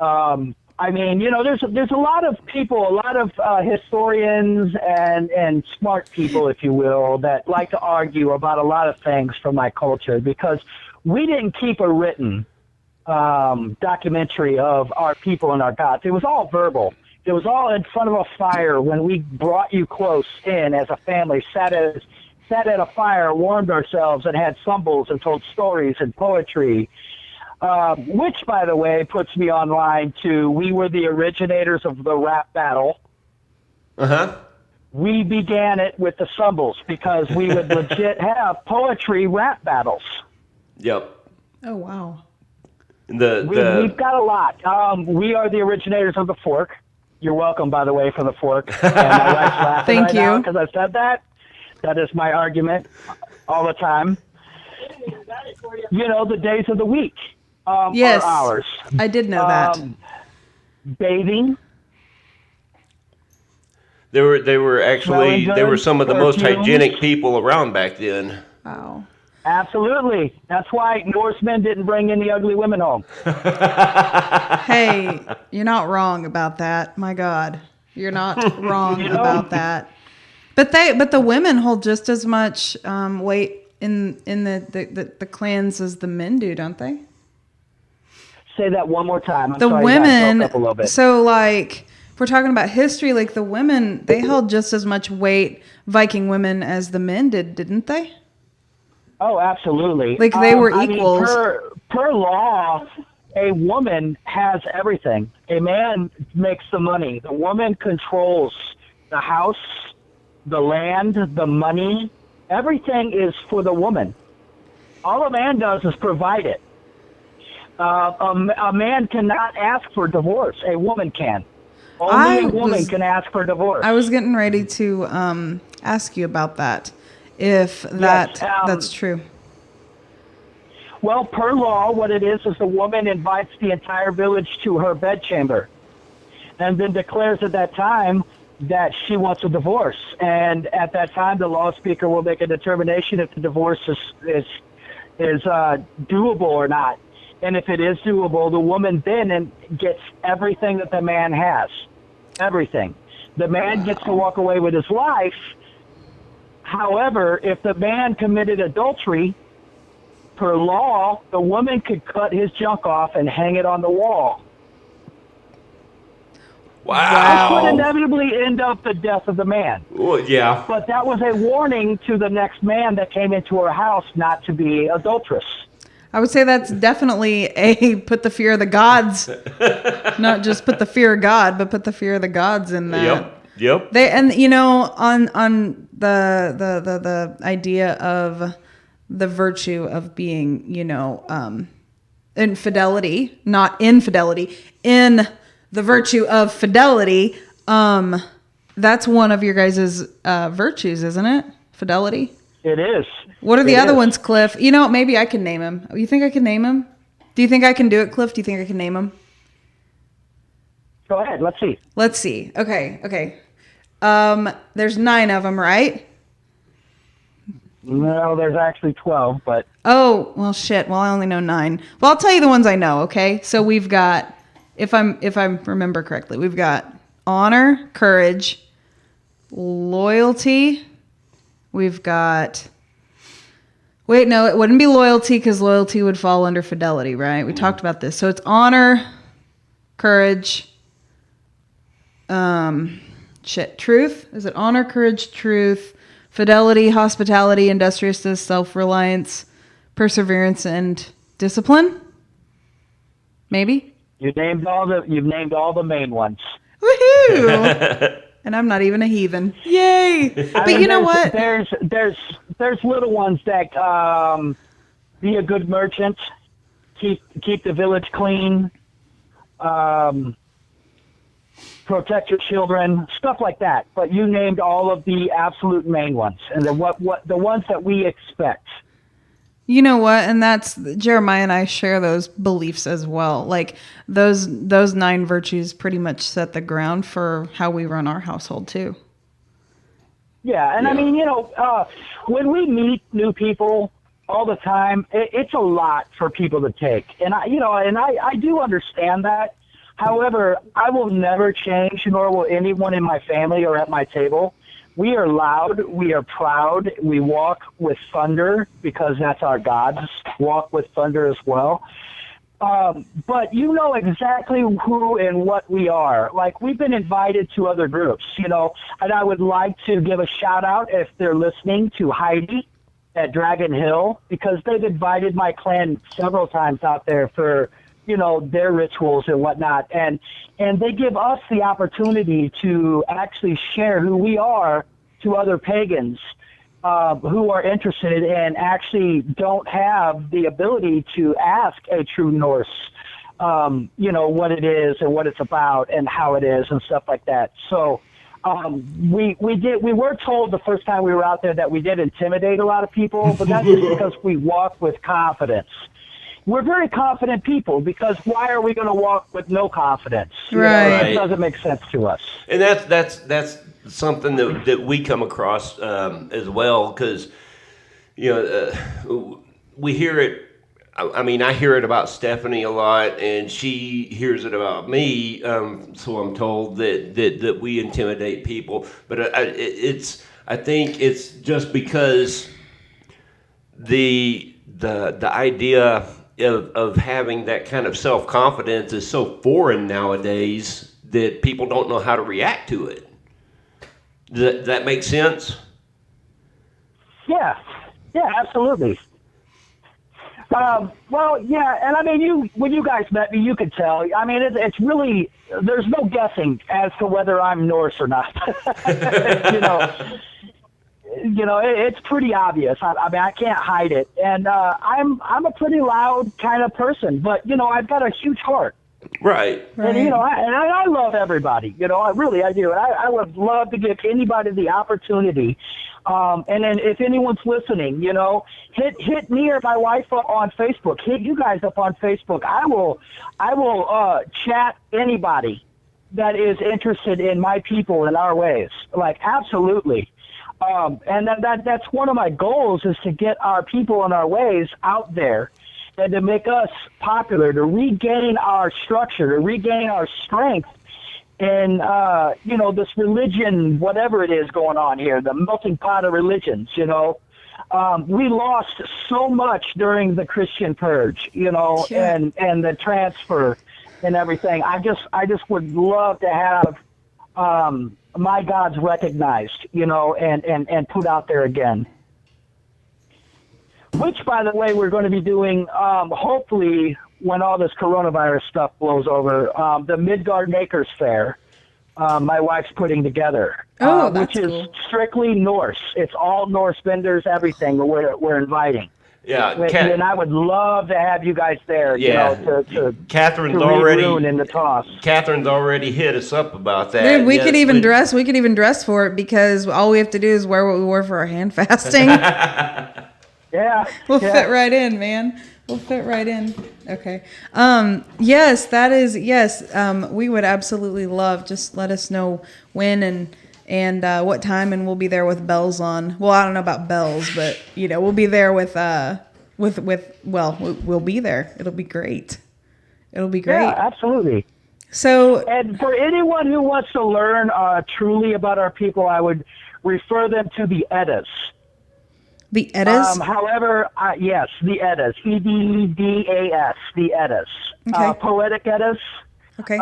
I mean, there's a lot of people, a lot of historians and smart people, if you will, that like to argue about a lot of things from my culture, because we didn't keep a written documentary of our people and our gods. It was all verbal. It was all in front of a fire when we brought you close in as a family, sat at a fire, warmed ourselves, and had symbols and told stories and poetry. Which, by the way, puts me online to we were the originators of the rap battle. Uh-huh. We began it with the symbols because we would legit have poetry rap battles. Yep. Oh wow. We've got a lot. We are the originators of the fork. You're welcome, by the way, for the fork. And my wife's laughing Thank right you. now because I said that. That is my argument all the time. The days of the week. Yes, are ours. I did know that. Bathing. They were actually Smelling they were good, some of the most perfumes. hygienic people around back then. Wow. Absolutely. That's why Norsemen didn't bring any ugly women home. Hey, you're not wrong about that. My God, you're not wrong about that. But the women hold just as much weight in the clans as the men do, don't they? Say that one more time. I'm The sorry, women. guys, broke up a little bit. So like, if we're talking about history, like the women, they held just as much weight, Viking women, as the men did, didn't they? Oh, absolutely. Like, they were I mean, equals. per law, a woman has everything. A man makes the money. The woman controls the house, the land, the money. Everything is for the woman. All a man does is provide it. A man cannot ask for divorce. A woman can. Only a woman can ask for divorce. I was getting ready to ask you about that, if that's true. Well, per law, what it is the woman invites the entire village to her bedchamber and then declares at that time that she wants a divorce. And at that time, the law speaker will make a determination if the divorce is doable or not. And if it is doable, the woman then gets everything that the man has. Everything. The man gets to walk away with his life. However, if the man committed adultery, per law, the woman could cut his junk off and hang it on the wall. Wow. This would inevitably end up the death of the man. Well, yeah. But that was a warning to the next man that came into her house not to be adulterous. I would say that's definitely a put the fear of the gods, not just put the fear of God, but put the fear of the gods in that. Yep. They, and you know, on the idea of the virtue of being, you know, infidelity, not infidelity, in the virtue of fidelity, that's one of your guys' virtues, isn't it? Fidelity? It is. What are the other ones, Cliff? You know, maybe I can name him. You think I can name him? Do you think I can do it, Cliff? Do you think I can name him? Go ahead. Let's see. Let's see. Okay. There's 9 of them, right? No, there's actually 12, but... Oh, well, shit. Well, I only know 9. Well, I'll tell you the ones I know, okay? So we've got, if I remember correctly, we've got honor, courage, loyalty. We've got... Wait, no, it wouldn't be loyalty because loyalty would fall under fidelity, right? We talked about this. So it's honor, courage, truth. Is it honor, courage, truth, fidelity, hospitality, industriousness, self-reliance, perseverance, and discipline? Maybe? You've named all the main ones. Woohoo! And I'm not even a heathen. Yay! But you know what? There's little ones that be a good merchant, keep the village clean, protect your children, stuff like that. But you named all of the absolute main ones, and the ones that we expect. You know what? And that's Jeremiah and I share those beliefs as well. Like those 9 virtues pretty much set the ground for how we run our household too. Yeah, and I mean, you know, when we meet new people all the time, it's a lot for people to take, and I do understand that. However, I will never change, nor will anyone in my family or at my table. We are loud. We are proud. We walk with thunder because that's our gods. Walk with thunder as well. But you know exactly who and what we are. Like, we've been invited to other groups, you know, and I would like to give a shout out if they're listening to Heidi at Dragon Hill, because they've invited my clan several times out there for, you know, their rituals and whatnot. And they give us the opportunity to actually share who we are to other pagans who are interested and actually don't have the ability to ask a true Norse, you know, what it is and what it's about and how it is and stuff like that. So we were told the first time we were out there that we did intimidate a lot of people, but that's just because we walk with confidence. We're very confident people, because why are we going to walk with no confidence? Right. It doesn't make sense to us. And that's something that we come across as well, because, you know, we hear it. I mean, I hear it about Stephanie a lot, and she hears it about me. So I'm told that we intimidate people, but I think it's just because the idea of having that kind of self-confidence is so foreign nowadays that people don't know how to react to it. Does that make sense? Yeah, absolutely. Well, yeah, and I mean, when you guys met me, you could tell. I mean, it's really, there's no guessing as to whether I'm Norse or not. you know, it's pretty obvious. I mean, I can't hide it, and I'm a pretty loud kind of person, but I've got a huge heart. Right. And I love everybody. I do. And I would love to give anybody the opportunity. And then if anyone's listening, hit me or my wife up on Facebook. Hit you guys up on Facebook. I will chat anybody that is interested in my people and our ways. Like, absolutely. And that's one of my goals, is to get our people and our ways out there, and to make us popular, to regain our structure, to regain our strength in, this religion, whatever it is going on here, the melting pot of religions, We lost so much during the Christian purge, and the transfer and everything. I just would love to have my gods recognized, and put out there again. Which, by the way, we're going to be doing, hopefully, when all this coronavirus stuff blows over, the Midgard Makers Fair, my wife's putting together. That's which is cool. strictly Norse. It's all Norse vendors, everything we're inviting. Yeah. And I would love to have you guys there, Catherine's to already ruin in the toss. Catherine's already hit us up about that. Dude, we could even dress for it, because all we have to do is wear what we wore for our hand fasting. Yeah. We'll fit right in, man. We'll fit right in. Okay. Yes, that is, yes. We would absolutely love, just let us know when and what time, and we'll be there with bells on. Well, I don't know about bells, but we'll be there we'll be there. It'll be great. It'll be great. Yeah, absolutely. So, and for anyone who wants to learn truly about our people, I would refer them to the Eddas. The Eddas? However, yes, the Eddas. Eddas, the Eddas. Okay. Poetic Eddas. Okay.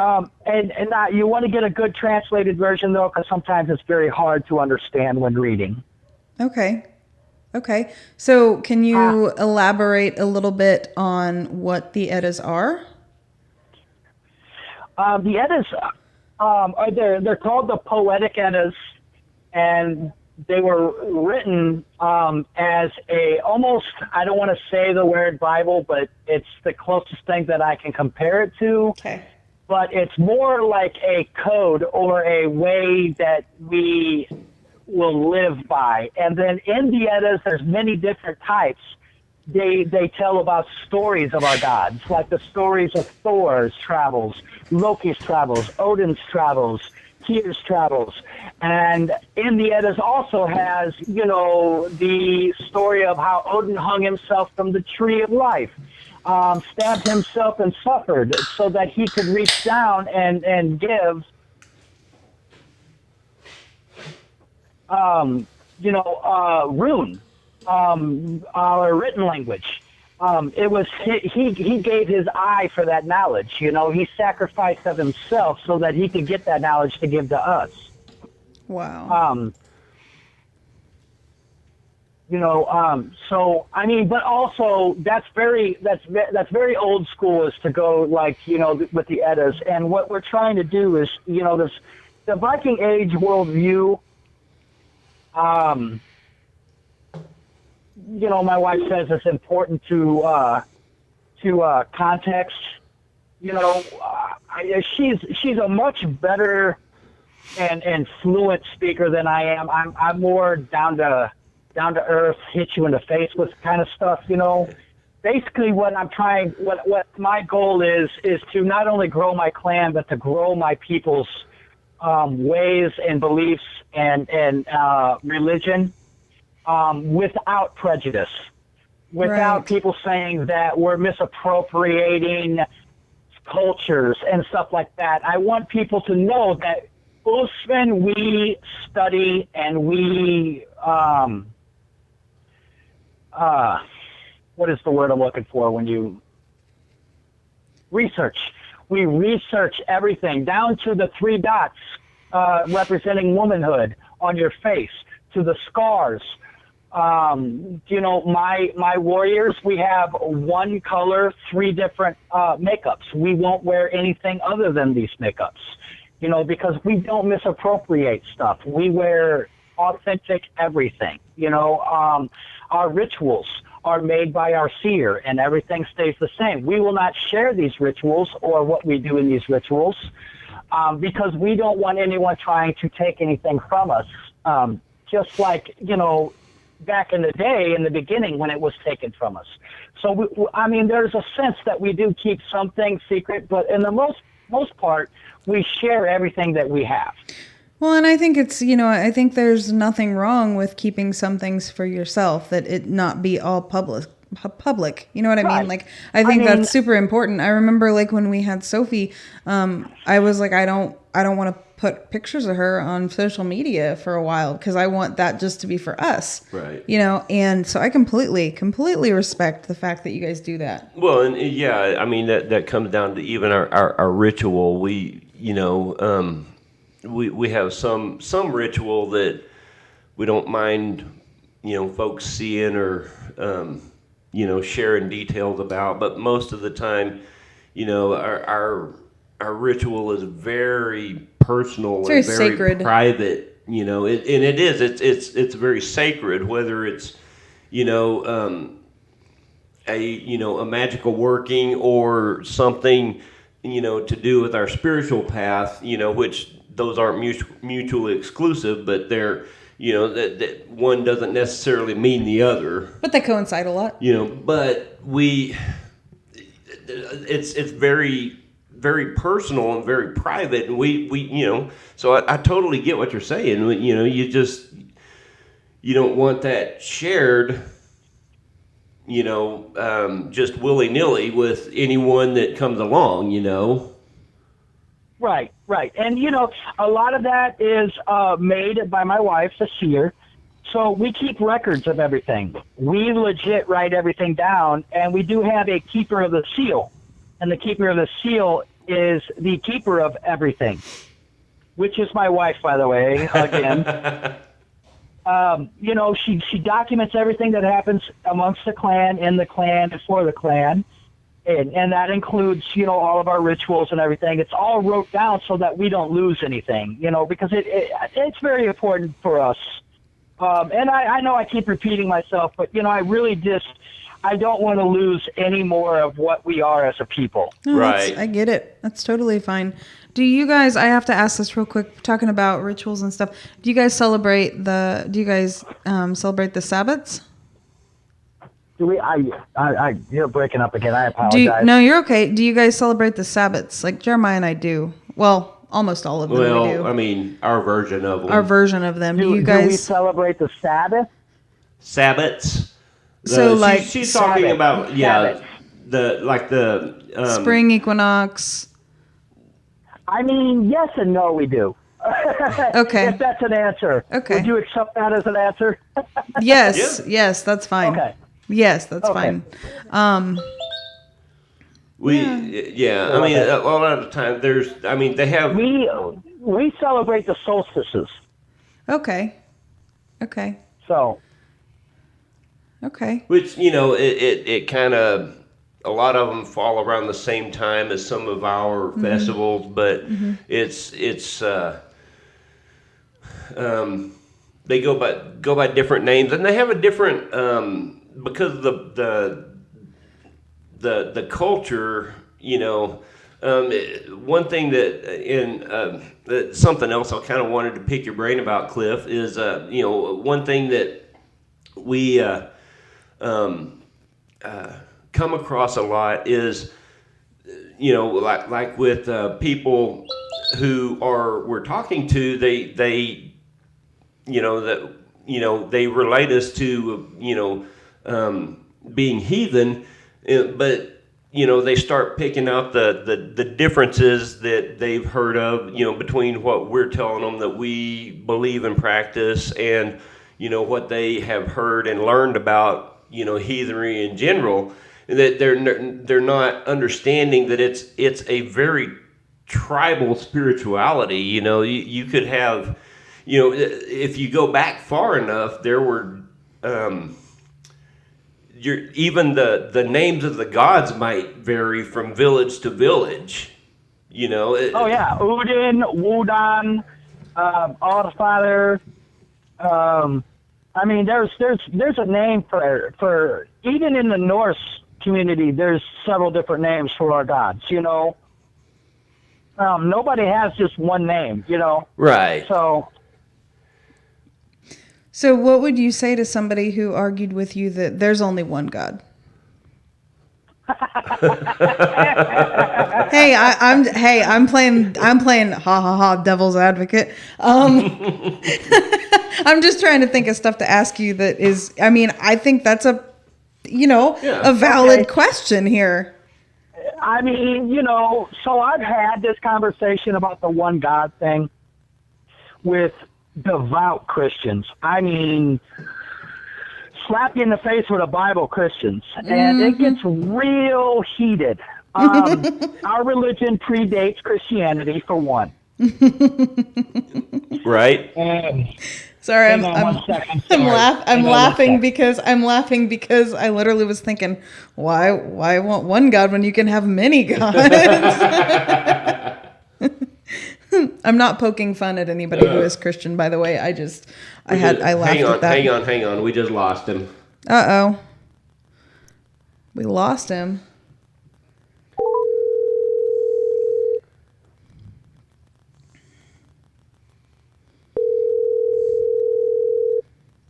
And you want to get a good translated version, though, because sometimes it's very hard to understand when reading. Okay. So can you elaborate a little bit on what the Eddas are? The Eddas, they're called the Poetic Eddas, and they were written as almost, I don't want to say the word Bible, but it's the closest thing that I can compare it to. Okay. But it's more like a code or a way that we will live by. And then in the Eddas, there's many different types. They tell about stories of our gods, like the stories of Thor's travels, Loki's travels, Odin's travels, Seers travels. And in the Eddas also has, the story of how Odin hung himself from the tree of life, stabbed himself and suffered so that he could reach down and give, rune, our written language. It was he gave his eye for that knowledge. He sacrificed of himself so that he could get that knowledge to give to us. Wow. So I mean, but also that's very old school, is to go with the Eddas. And what we're trying to do is the Viking Age worldview. My wife says it's important to context. She's a much better and fluent speaker than I am. I'm more down to earth, hit you in the face with kind of stuff. Basically, what my goal is to not only grow my clan, but to grow my people's ways and beliefs and religion. Without prejudice, without people saying that we're misappropriating cultures and stuff like that. I want people to know that Usman, we study and we, what is the word I'm looking for when you research? We research everything down to the 3 dots representing womanhood on your face, to the scars My warriors, we have one color, three different makeups. We won't wear anything other than these makeups, because we don't misappropriate stuff. We wear authentic everything. Our rituals are made by our seer, and everything stays the same. We will not share these rituals or what we do in these rituals because we don't want anyone trying to take anything from us. Just like, back in the day, in the beginning, when it was taken from us. So, there's a sense that we do keep some things secret, but in the most part, we share everything that we have. Well, and I think I think there's nothing wrong with keeping some things for yourself, that it not be all public. You know what I mean? Like, I think that's super important. I remember, like, when we had Sophie, I was like, I don't want to put pictures of her on social media for a while because I want that just to be for us. Right. And so I completely respect the fact that you guys do that. Well, and that comes down to even our ritual. We have some ritual that we don't mind, folks seeing or, sharing details about. But most of the time, our ritual is very personal and very sacred, private. It's very sacred. Whether it's a magical working or something to do with our spiritual path. Which those aren't mutually exclusive, but they're that one doesn't necessarily mean the other. But they coincide a lot. But it's very, very personal and very private, and we so I totally get what you're saying. You don't want that shared, just willy-nilly with anyone that comes along, Right. And, a lot of that is made by my wife, the seer. So we keep records of everything. We legit write everything down, and we do have a keeper of the seal. And the keeper of the seal is the keeper of everything, which is my wife, by the way, again. She documents everything that happens amongst the clan, in the clan, and for the clan. And that includes, all of our rituals and everything. It's all wrote down so that we don't lose anything, because it's very important for us. And I know I keep repeating myself, but, I really I don't want to lose any more of what we are as a people. No, right. I get it. That's totally fine. Do you guys, I have to ask this real quick, talking about rituals and stuff. Do you guys celebrate the Sabbats? You're breaking up again. I apologize. No, you're okay. Do you guys celebrate the Sabbats? Like Jeremiah and I do. Well, almost all of them we do. Our version of them. Our version of them. Do we celebrate the Sabbath? Sabbats. She's talking about Sabbath. the spring equinox. Yes and no, we do. Okay. If that's an answer. Okay. Would you accept that as an answer? Yes. Yeah. Yes, that's fine. Okay. Yes, that's fine. A lot of the time they have. We celebrate the solstices. Okay. So. Okay. Which it kind of, a lot of them fall around the same time as some of our festivals, but it's they go by different names, and they have a different because of the culture. One thing that something else I kind of wanted to pick your brain about, Cliff, is one thing that we come across a lot is like with people who we're talking to, they relate us to being heathen, but they start picking out the differences that they've heard of between what we're telling them that we believe and practice and what they have heard and learned about heathenry in general, that they're not understanding that it's a very tribal spirituality. You could have if you go back far enough, there were even the names of the gods might vary from village to village. You know. Oh yeah, Udin, Wodan, Allfather. I mean, there's a name for even in the Norse community. There's several different names for our gods. You know, nobody has just one name. You know. Right. So what would you say to somebody who argued with you that there's only one God? I'm playing ha ha ha devil's advocate. I'm just trying to think of stuff to ask you that is, I mean, I think that's a valid question here. I mean, you know, so I've had this conversation about the one God thing with devout Christians. I mean, slap you in the face with a Bible Christians, and it gets real heated. Our religion predates Christianity, for one. Right. Sorry, I'm laughing because I literally was thinking, why want one God when you can have many gods? I'm not poking fun at anybody who is Christian, by the way. I laughed at that. Hang on. We just lost him. Uh-oh. We lost him.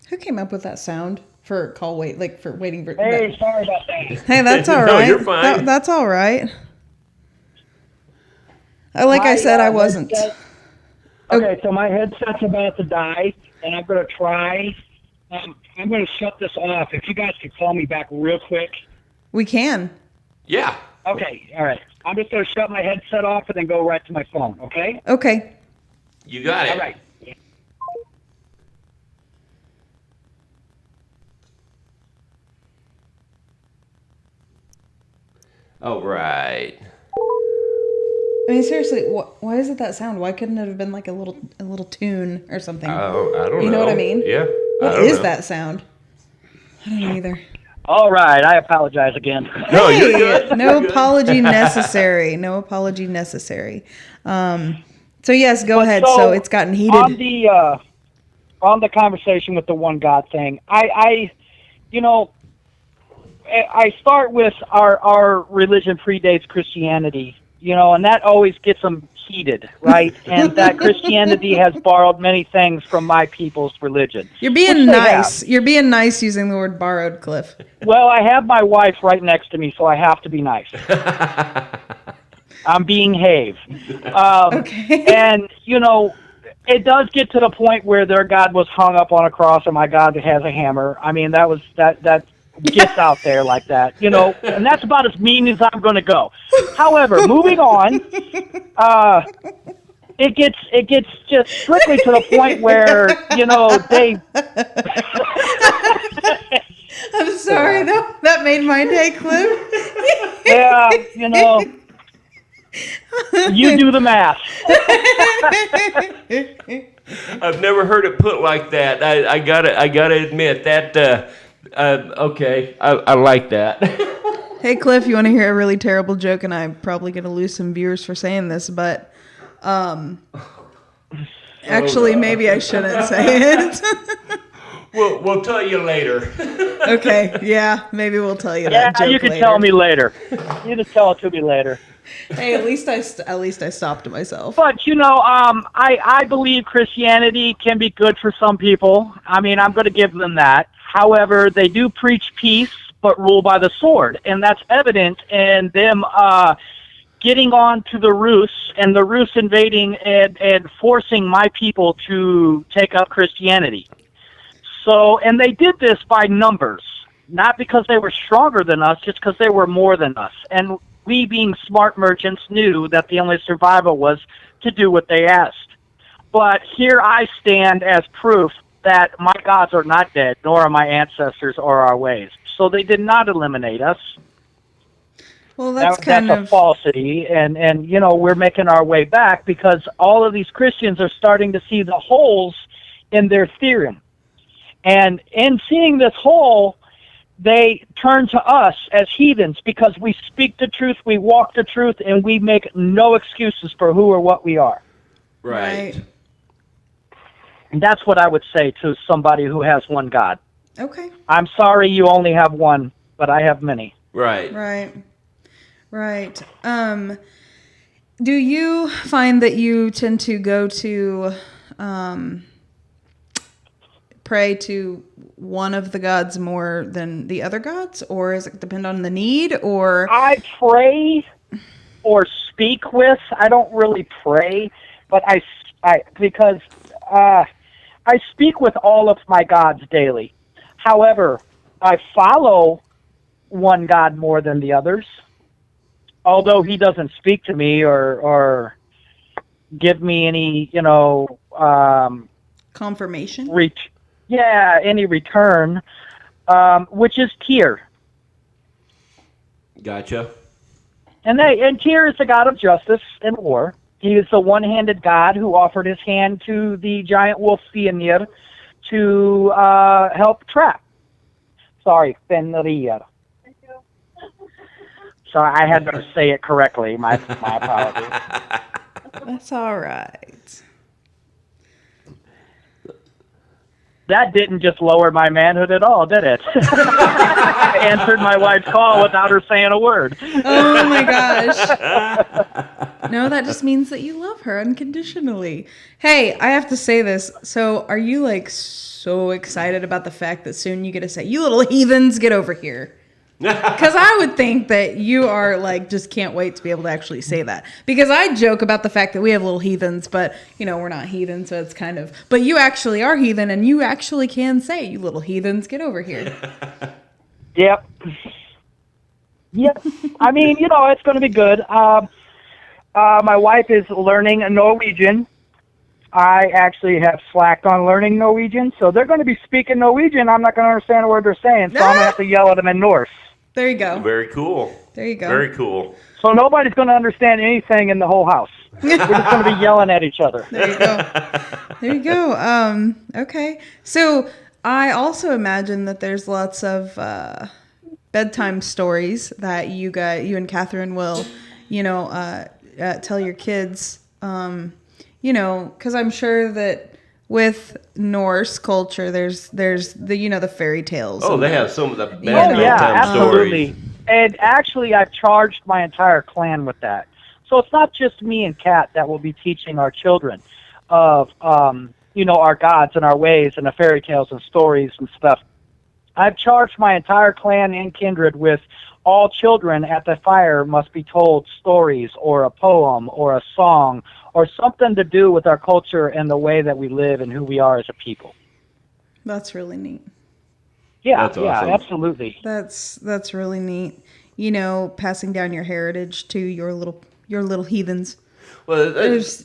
Who came up with that sound for for waiting for... Hey, sorry about that. Hey, that's all right. No, you're fine. That's all right. I said, I wasn't. Okay, so my headset's about to die, and I'm going to try. I'm going to shut this off. If you guys could call me back real quick. We can. Yeah. Okay, all right. I'm just going to shut my headset off and then go right to my phone, okay? Okay. You got it. All right. All right. I mean, seriously, why is it that sound? Why couldn't it have been like a little tune or something? I don't know. You know what I mean? Yeah. What is that sound? I don't know either. All right, I apologize again. No, you're good. No apology necessary. No apology necessary. So yes, go ahead. So it's gotten heated. On the conversation with the one God thing, I start with our religion predates Christianity. You know, and that always gets them heated, right? And that Christianity has borrowed many things from my people's religion. You're being nice. You're being nice using the word borrowed, Cliff. Well, I have my wife right next to me, so I have to be nice. I'm being Have. Okay. And, you know, it does get to the point where their God was hung up on a cross and my God has a hammer. I mean, that gets out there like that, you know, and that's about as mean as I'm going to go. However, moving on, it gets just strictly to the point where, you know, they... I'm sorry, that made my day, Cliff. Yeah, you know, you do the math. I've never heard it put like that. I gotta admit that. Okay, I like that. Hey, Cliff, you want to hear a really terrible joke? And I'm probably going to lose some viewers for saying this, but actually, maybe I shouldn't say it. We'll tell you later. Okay, yeah, maybe we'll tell you that joke you can later. tell me later. You just tell it to me later. Hey, at least I stopped myself. But, you know, I believe Christianity can be good for some people. I mean, I'm going to give them that. However, they do preach peace, but rule by the sword. And that's evident in them getting on to the Rus and the Rus invading and forcing my people to take up Christianity. So, and they did this by numbers, not because they were stronger than us, just because they were more than us. And we, being smart merchants, knew that the only survival was to do what they asked. But here I stand as proof that my gods are not dead, nor are my ancestors or our ways. So they did not eliminate us. Well, that's a falsity, and you know, we're making our way back because all of these Christians are starting to see the holes in their theorem. And in seeing this whole, they turn to us as heathens because we speak the truth, we walk the truth, and we make no excuses for who or what we are. Right. And that's what I would say to somebody who has one God. Okay. I'm sorry you only have one, but I have many. Right. Right. Do you find that you tend to go to pray to one of the gods more than the other gods, or does it depend on the need? Or I pray or speak with. I don't really pray, but I speak with all of my gods daily. However, I follow one god more than the others, although he doesn't speak to me or give me any, confirmation. Any return, which is Tyr. Gotcha. And Tyr is the god of justice and war. He is the one-handed god who offered his hand to the giant wolf Fenrir to help trap. Sorry, Fenrir. So I had to say it correctly. My apologies. That's all right. That didn't just lower my manhood at all, did it? I answered my wife's call without her saying a word. Oh my gosh. No, that just means that you love her unconditionally. Hey, I have to say this. So are you like so excited about the fact that soon you get to say, "You little heathens, get over here"? Because I would think that you are like, just can't wait to be able to actually say that. Because I joke about the fact that we have little heathens, but we're not heathens, so it's kind of, but you actually are heathen, and you actually can say, "You little heathens, get over here." Yep. I mean, it's going to be good. My wife is learning Norwegian. I actually have slacked on learning Norwegian, so they're going to be speaking Norwegian. I'm not going to understand a word they're saying, so I'm going to have to yell at them in Norse. There you go. Very cool. There you go. Very cool. So nobody's going to understand anything in the whole house. We're just going to be yelling at each other. There you go. There you go. Okay. So I also imagine that there's lots of bedtime stories that you and Catherine will, tell your kids. Because I'm sure that with Norse culture, there's the fairy tales. Oh, they have some of the best bedtime absolutely. Stories. And actually, I've charged my entire clan with that. So it's not just me and Kat that will be teaching our children of, our gods and our ways and the fairy tales and stories and stuff. I've charged my entire clan and kindred with all children at the fire must be told stories or a poem or a song or something to do with our culture and the way that we live and who we are as a people. That's really neat. Yeah, That's awesome. Absolutely. That's really neat. Passing down your heritage to your little heathens. Well, that's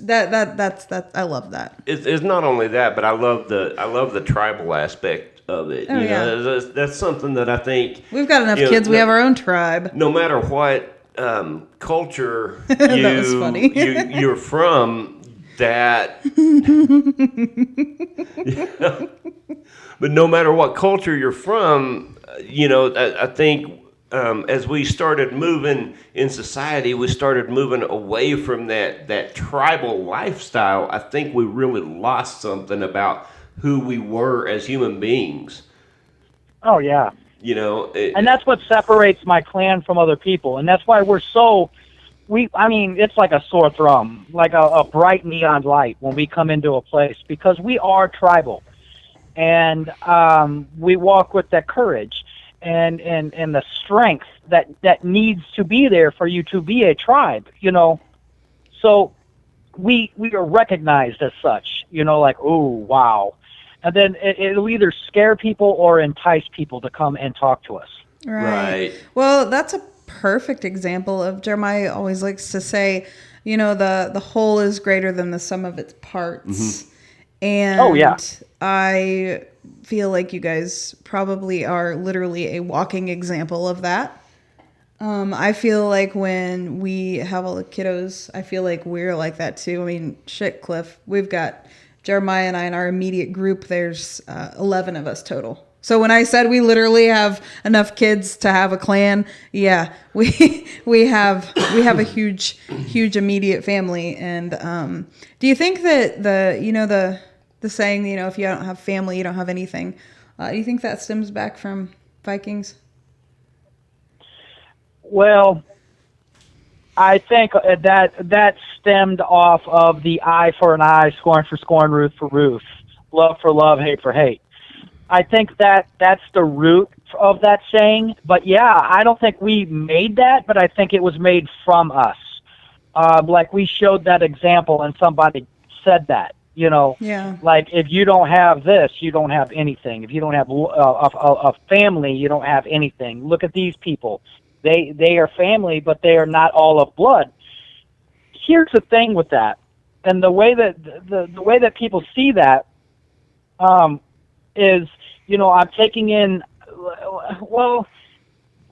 I love that. It's not only that, but I love the tribal aspect of it. That's something that I think we've got enough kids. We have our own tribe. No matter what culture you're from, that. But no matter what culture you're from, I think as we started moving in society, we started moving away from that tribal lifestyle. I think we really lost something about who we were as human beings. Oh, yeah. And that's what separates my clan from other people. And that's why we're so... it's like a sore thumb, like a bright neon light when we come into a place, because we are tribal. And we walk with that courage and the strength that needs to be there for you to be a tribe, So we are recognized as such, like, oh, wow. And then it'll either scare people or entice people to come and talk to us. Right. Well, that's a perfect example of Jeremiah always likes to say, the whole is greater than the sum of its parts. Mm-hmm. And I feel like you guys probably are literally a walking example of that. I feel like when we have all the kiddos, I feel like we're like that too. I mean, shit, Cliff, we've got Jeremiah and I, in our immediate group, there's 11 of us total. So when I said we literally have enough kids to have a clan, yeah, we have a huge immediate family. And do you think that the saying, if you don't have family, you don't have anything, do you think that stems back from Vikings? Well, I think that stemmed off of the eye for an eye, scorn for scorn, roof for roof, love for love, hate for hate. I think that's the root of that saying. But yeah, I don't think we made that, but I think it was made from us. Like we showed that example and somebody said that, Yeah. Like if you don't have this, you don't have anything. If you don't have a family, you don't have anything. Look at these people. They are family, but they are not all of blood. Here's the thing with that. And the way that the way that people see that, is, I'm taking in,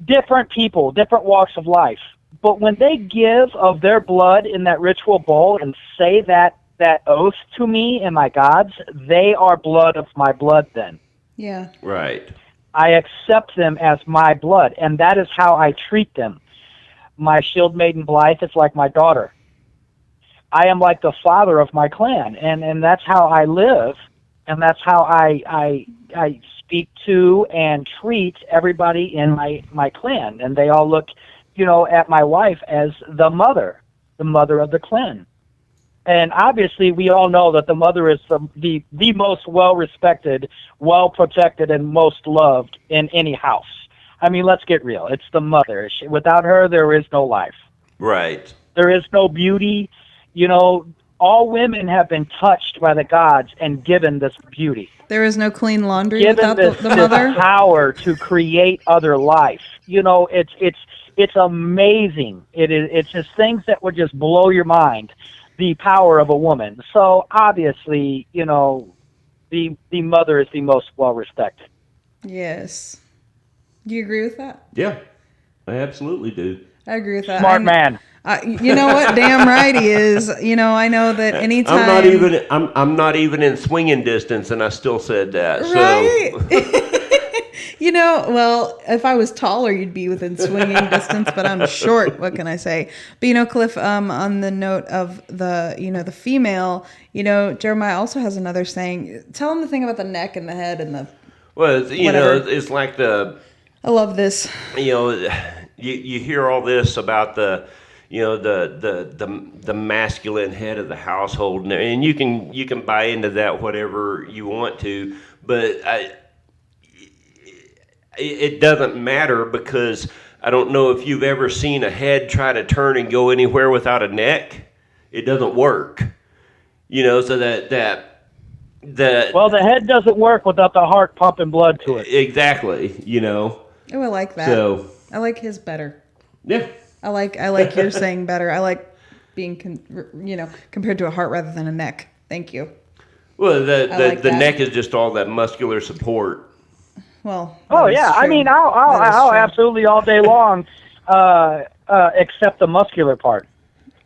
different people, different walks of life. But when they give of their blood in that ritual bowl and say that oath to me and my gods, they are blood of my blood then. Yeah. Right. I accept them as my blood, and that is how I treat them. My shield maiden Blythe is like my daughter. I am like the father of my clan, and that's how I live. And that's how I speak to and treat everybody in my clan. And they all look, at my wife as the mother of the clan. And obviously we all know that the mother is the most well-respected, well-protected, and most loved in any house. I mean, let's get real. It's the mother. Without her, there is no life. Right. There is no beauty, All women have been touched by the gods and given this beauty. There is no clean laundry given without the mother. This power to create other life. It's amazing. It's just things that would just blow your mind. The power of a woman. So obviously, the mother is the most well respected. Yes. Do you agree with that? Yeah, I absolutely do. I agree with that. Smart man. You know what? Damn right he is. I know that anytime I'm not even in swinging distance, and I still said that. Right? So. Well, if I was taller, you'd be within swinging distance, but I'm short. What can I say? But Cliff, on the note of the female, Jeremiah also has another saying. Tell him the thing about the neck and the head and the. Well, it's like the. I love this. You hear all this about the masculine head of the household, and you can buy into that whatever you want to, but it doesn't matter, because I don't know if you've ever seen a head try to turn and go anywhere without a neck. It doesn't work, so that well, the head doesn't work without the heart pumping blood to it. Exactly, Oh, I like that. So I like his better. Yeah. I like your saying better. I like being compared to a heart rather than a neck. Thank you. Well, the neck is just all that muscular support. Well. Oh yeah, true. I mean, I'll absolutely all day long accept the muscular part.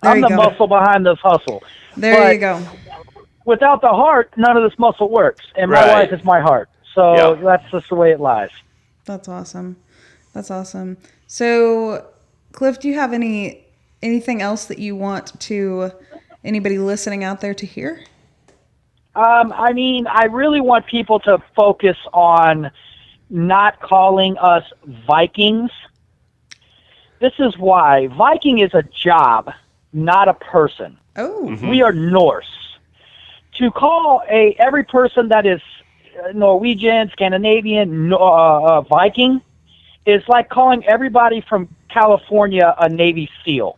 I'm the muscle behind this hustle. There you go. Without the heart, none of this muscle works, and my wife is my heart. So that's just the way it lies. That's awesome. So, Cliff, do you have anything else that you want to anybody listening out there to hear? I mean, I really want people to focus on not calling us Vikings. This is why. Viking is a job, not a person. Oh. Mm-hmm. We are Norse. To call every person that is Norwegian, Scandinavian, Viking is like calling everybody from California a Navy SEAL.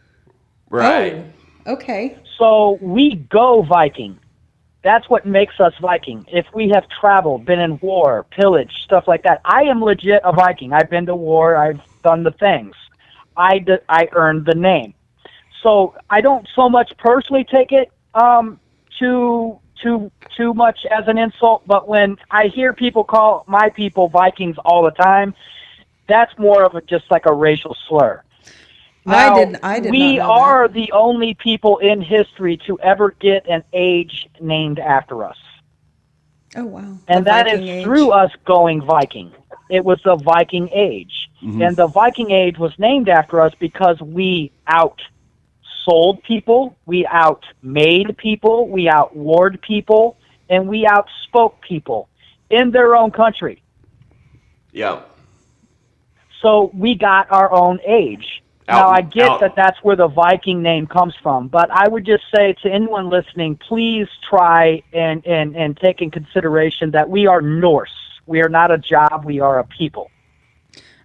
Right. Oh, okay. So we go Viking. That's what makes us Viking. If we have traveled, been in war, pillage, stuff like that. I am legit a Viking. I've been to war. I've done the things. I earned the name. So I don't so much personally take it too much as an insult, but when I hear people call my people Vikings all the time, that's more of just like a racial slur. Now, I did we not know are the only people in history to ever get an age named after us. that. Oh wow. And The that Viking is Age. through us going Viking. It was the Viking Age. Mm-hmm. And the Viking Age was named after us because we outsold people, we outmade people, we outwarred people, and we outspoke people in their own country. Yeah. So we got our own age. Now, I get that that's where the Viking name comes from, but I would just say to anyone listening, please try and take in consideration that we are Norse. We are not a job. We are a people.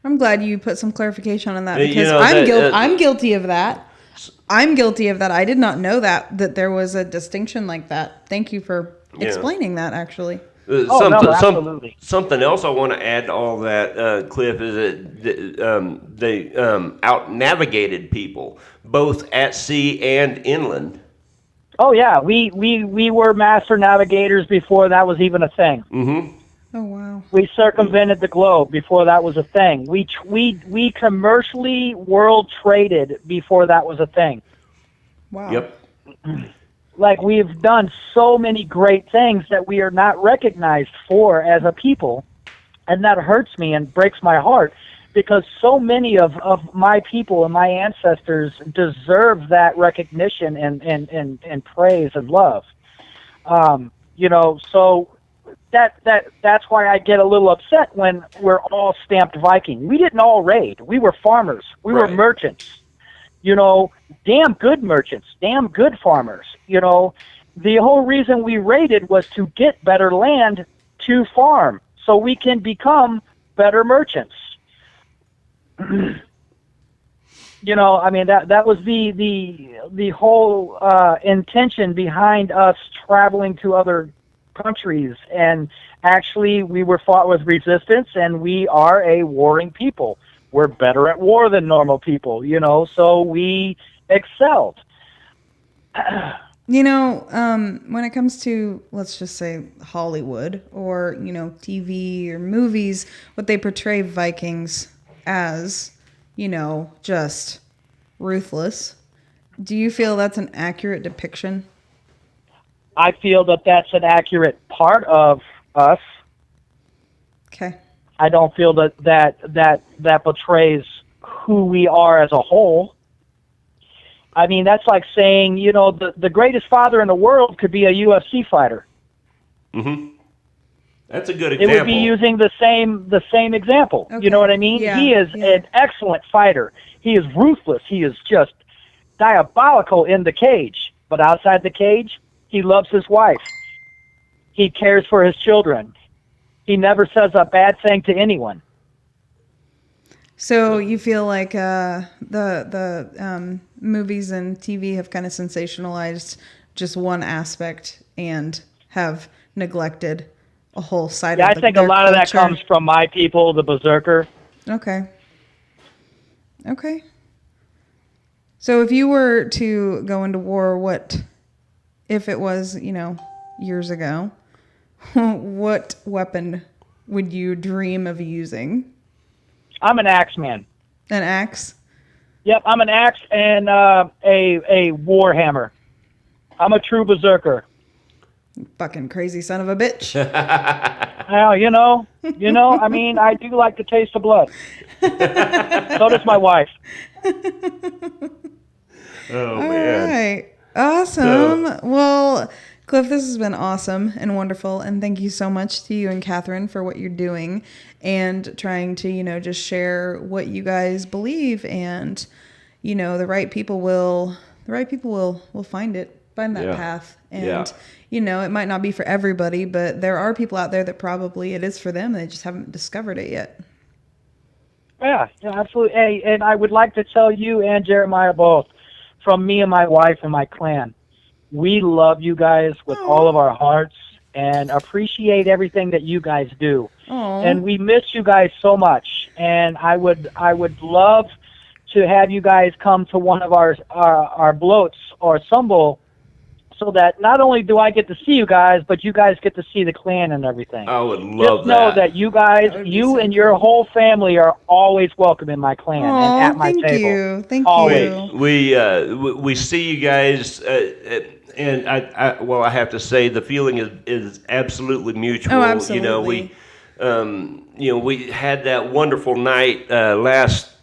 I'm glad you put some clarification on that because You know, I'm guilty of that. I'm guilty of that. I did not know that there was a distinction like that. Thank you for explaining that, actually. Absolutely. Something else I want to add to all that, Cliff, is that they out-navigated people, both at sea and inland. Oh, yeah. We were master navigators before that was even a thing. Mm-hmm. Oh, wow. We circumvented the globe before that was a thing. We commercially world traded before that was a thing. Wow. Yep. Like, we've done so many great things that we are not recognized for as a people, and that hurts me and breaks my heart because so many of my people and my ancestors deserve that recognition and praise and love. So that's why I get a little upset when we're all stamped Viking. We didn't all raid. We were farmers. We were merchants. Damn good merchants, damn good farmers. The whole reason we raided was to get better land to farm so we can become better merchants. That was the whole intention behind us traveling to other countries, and actually we were fought with resistance, and we are a warring people. We're better at war than normal people, so we excelled. When it comes to, let's just say, Hollywood or, TV or movies, what they portray Vikings as, just ruthless. Do you feel that's an accurate depiction? I feel that that's an accurate part of us. Okay. I don't feel that portrays who we are as a whole. I mean, that's like saying, the greatest father in the world could be a UFC fighter. Mm-hmm. That's a good example. It would be using the same example. Okay. You know what I mean? Yeah. He is an excellent fighter. He is ruthless. He is just diabolical in the cage. But outside the cage, he loves his wife. He cares for his children. He never says a bad thing to anyone. So you feel like the movies and TV have kind of sensationalized just one aspect and have neglected a whole side of I think a lot of that comes from my people, the Berserker. Okay. So if you were to go into war, what if it was, years ago, what weapon would you dream of using? I'm an axe man. An axe? Yep, I'm an axe and a war hammer. I'm a true berserker. Fucking crazy son of a bitch. Well, I mean, I do like the taste of blood. So does my wife. Oh, All man. right. Awesome. Well, Cliff, this has been awesome and wonderful, and thank you so much to you and Catherine for what you're doing and trying to, just share what you guys believe, and the right people will find that path, and it might not be for everybody, but there are people out there that probably it is for them. They just haven't discovered it yet. Yeah, absolutely. Hey, and I would like to tell you and Jeremiah both, from me and my wife and my clan, we love you guys with all of our hearts and appreciate everything that you guys do. Aww. And we miss you guys so much. And I would love to have you guys come to one of our bloats or so that not only do I get to see you guys, but you guys get to see the clan and everything. I would love Just know that you guys, you and your whole family are always welcome in my clan and at my table. Thank always. you. We see you guys, and I have to say the feeling is absolutely mutual. Oh, absolutely. We had that wonderful night last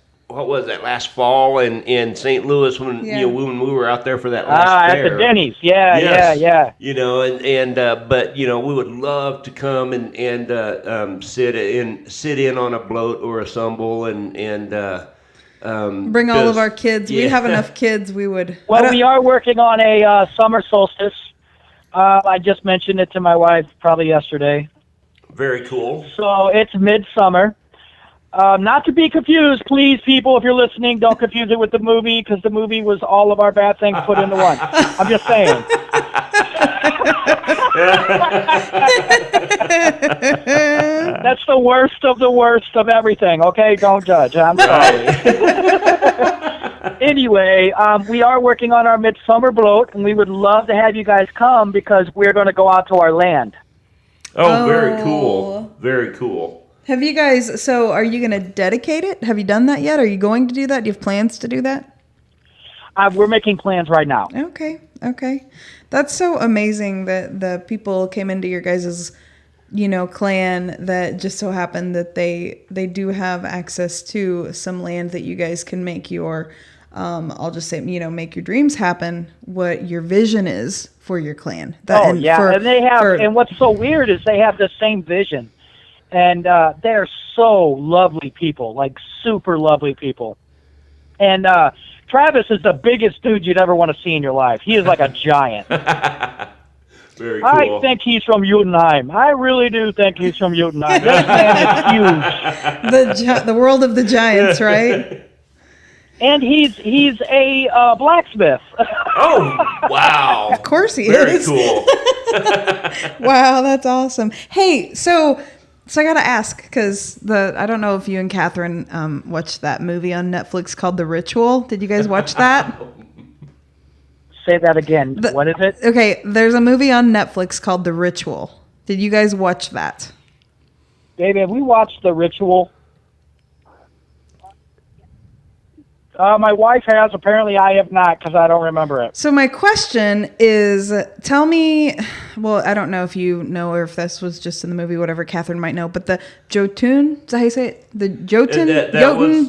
fall in St. Louis when when we were out there for that last fair. At the Denny's, yeah. But we would love to come and sit in on a bloat or a stumble and bring all of our kids. We have enough kids. We would. Well, we are working on a summer solstice. I just mentioned it to my wife probably yesterday. Very cool. So it's midsummer. Not to be confused, please, people, if you're listening, don't confuse it with the movie, because the movie was all of our bad things put into one. I'm just saying. That's the worst of everything, okay? Don't judge. I'm sorry. Anyway, we are working on our midsummer bloat, and we would love to have you guys come because we're going to go out to our land. Oh, very cool. Very cool. Have you guys, so are you going to dedicate it? Have you done that yet? Are you going to do that? Do you have plans to do that? We're making plans right now. Okay. That's so amazing that the people came into your guys' clan that just so happened that they do have access to some land that you guys can make your, I'll just say, make your dreams happen, what your vision is for your clan. And they have, and what's so weird is they have the same vision. And they're so lovely people, like super lovely people. And Travis is the biggest dude you'd ever want to see in your life. He is like a giant. Very cool. I think he's from Jotunheim. I really do think he's from Jotunheim. This man is huge. The world of the giants, right? And he's a blacksmith. Oh, wow. Of course he Very is. Very cool. Wow, that's awesome. Hey, so I gotta ask, because I don't know if you and Catherine watched that movie on Netflix called The Ritual. Did you guys watch that? Say that again. What is it? Okay, there's a movie on Netflix called The Ritual. Did you guys watch that? Baby, have we watched The Ritual? My wife has. Apparently I have not, because I don't remember it. So my question is, tell me, well, I don't know if you know or if this was just in the movie, whatever, Catherine might know, but the Jotun, is that how you say it? The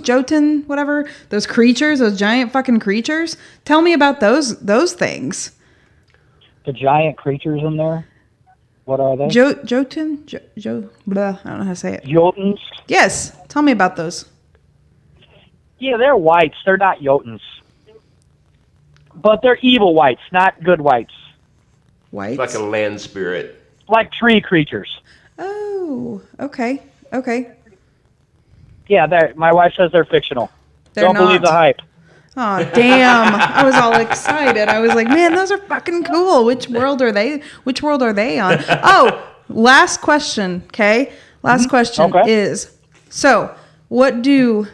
Jotun, whatever, those creatures, those giant fucking creatures. Tell me about those things. The giant creatures in there? What are they? Jotun? Blah, I don't know how to say it. Jotuns? Yes. Tell me about those. Yeah, they're whites. They're not Jotuns. But they're evil whites, not good whites. Whites? Like a land spirit. Like tree creatures. Oh, okay. Yeah, my wife says they're fictional. They're Don't believe the hype. Oh, damn. I was all excited. I was like, man, those are fucking cool. Which world are they on? Oh, last question, okay? Last question is, so what do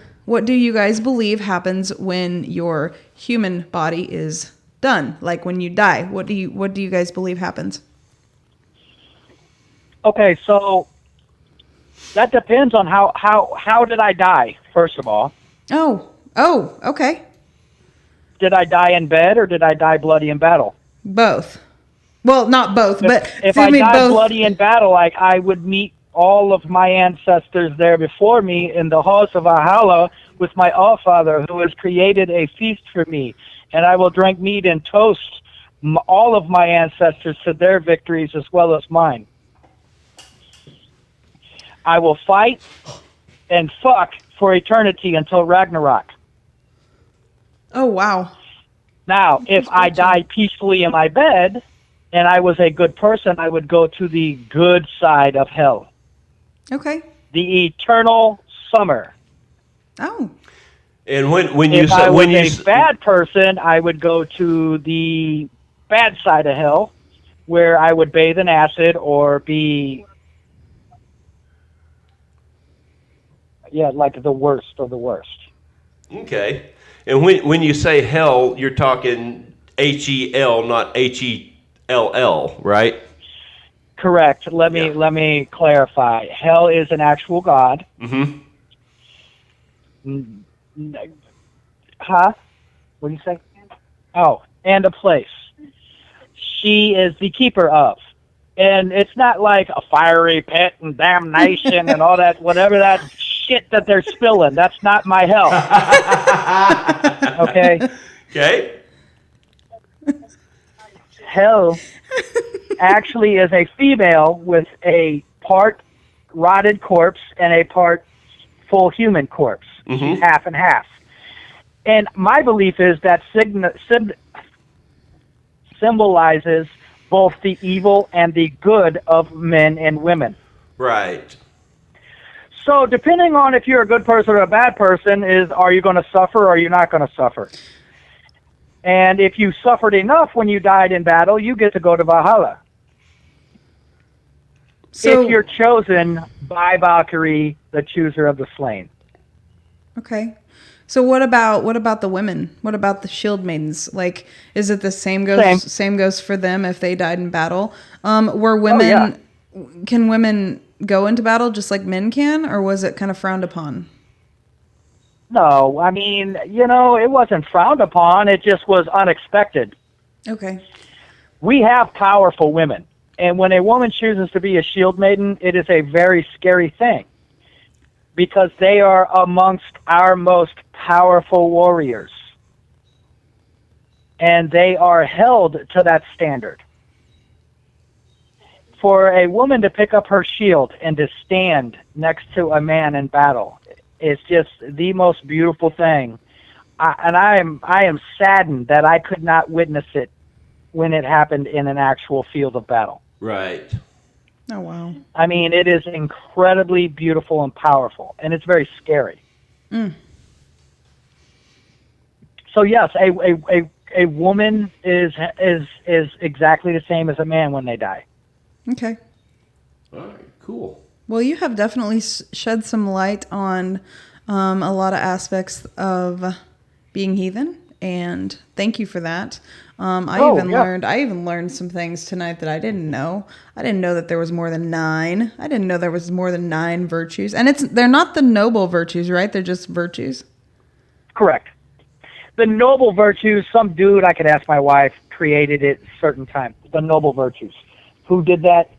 you guys believe happens when your human body is done? Like when you die, what do you guys believe happens? Okay, so that depends on how did I die, first of all. Oh, okay. Did I die in bed or did I die bloody in battle? Both. Well, not both, but if I died bloody in battle, like I would meet all of my ancestors there before me in the halls of Valhalla with my Allfather, who has created a feast for me, and I will drink meat and toast all of my ancestors to their victories as well as mine. I will fight and fuck for eternity until Ragnarok. Oh, wow. Now, if I die peacefully in my bed and I was a good person, I would go to the good side of hell. Okay. The eternal summer. Oh. And when you if I was a bad person, I would go to the bad side of hell, where I would bathe in acid or be, like the worst of the worst. Okay. And when you say hell, you're talking HEL, not HET LL, right? Correct. Let me clarify. Hell is an actual god. Mm-hmm. Huh? What do you say? Oh, and a place. She is the keeper of. And it's not like a fiery pit and damnation and all that, whatever that shit that they're spilling. That's not my hell. Okay? Okay. Hell actually is a female with a part rotted corpse and a part full human corpse. Mm-hmm. She's half and half. And my belief is that symbolizes both the evil and the good of men and women. Right. So depending on if you're a good person or a bad person are you going to suffer or are you not going to suffer? And if you suffered enough when you died in battle, you get to go to Valhalla. So, if you're chosen by Valkyrie, the chooser of the slain. Okay. So what about the women? What about the shield maidens? Like, is it the same goes for them if they died in battle? Were women Can women go into battle just like men can, or was it kind of frowned upon? No, I mean, it wasn't frowned upon. It just was unexpected. Okay. We have powerful women. And when a woman chooses to be a shield maiden, it is a very scary thing. Because they are amongst our most powerful warriors. And they are held to that standard. For a woman to pick up her shield and to stand next to a man in battle is just the most beautiful thing. I am saddened that I could not witness it when it happened in an actual field of battle. Right. Oh, wow. I mean, it is incredibly beautiful and powerful, and it's very scary. Mm. So yes, a woman is exactly the same as a man when they die. Okay. All right, cool. Well, you have definitely shed some light on a lot of aspects of being heathen, and thank you for that. I even learned some things tonight that I didn't know. I didn't know that there was more than 9. I didn't know there was more than 9 virtues, and they're not the noble virtues, right? They're just virtues. Correct. The noble virtues, some dude, I could ask my wife, created it a certain time. The noble virtues. Who did that?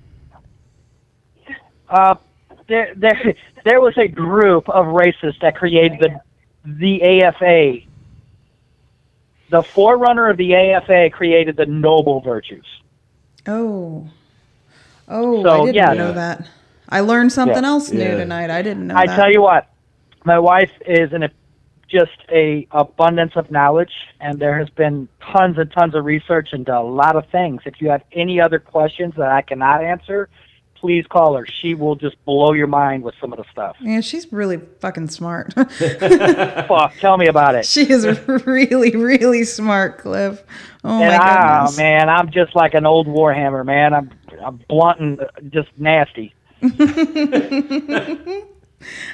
There was a group of racists that created the AFA. The forerunner of the AFA created the noble virtues. Oh, so, I didn't know that. I learned something else new tonight. I didn't know that. I tell you what, my wife is just a abundance of knowledge, and there has been tons and tons of research into a lot of things. If you have any other questions that I cannot answer, please call her. She will just blow your mind with some of the stuff. Yeah, she's really fucking smart. Fuck, tell me about it. She is really, really smart, Cliff. Oh, my goodness. Oh, man, I'm just like an old Warhammer, man. I'm blunt and just nasty.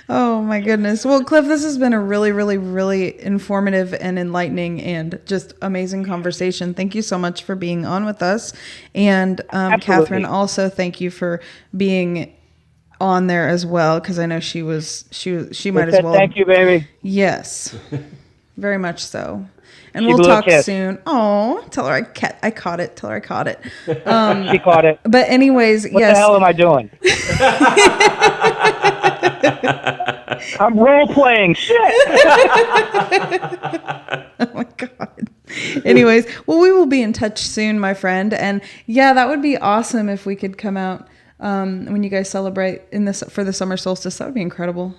Oh, my goodness. Well, Cliff, this has been a really, really, really informative and enlightening and just amazing conversation. Thank you so much for being on with us. And Catherine, also thank you for being on there as well, because I know she might as well. Thank you, baby. Yes, very much so. And we'll talk soon. Oh, tell her I caught it. Tell her I caught it. She caught it. But anyways, what the hell am I doing? I'm role playing shit. Oh my God. Anyways, well, we will be in touch soon, my friend. And yeah, that would be awesome if we could come out when you guys celebrate for the summer solstice. That would be incredible.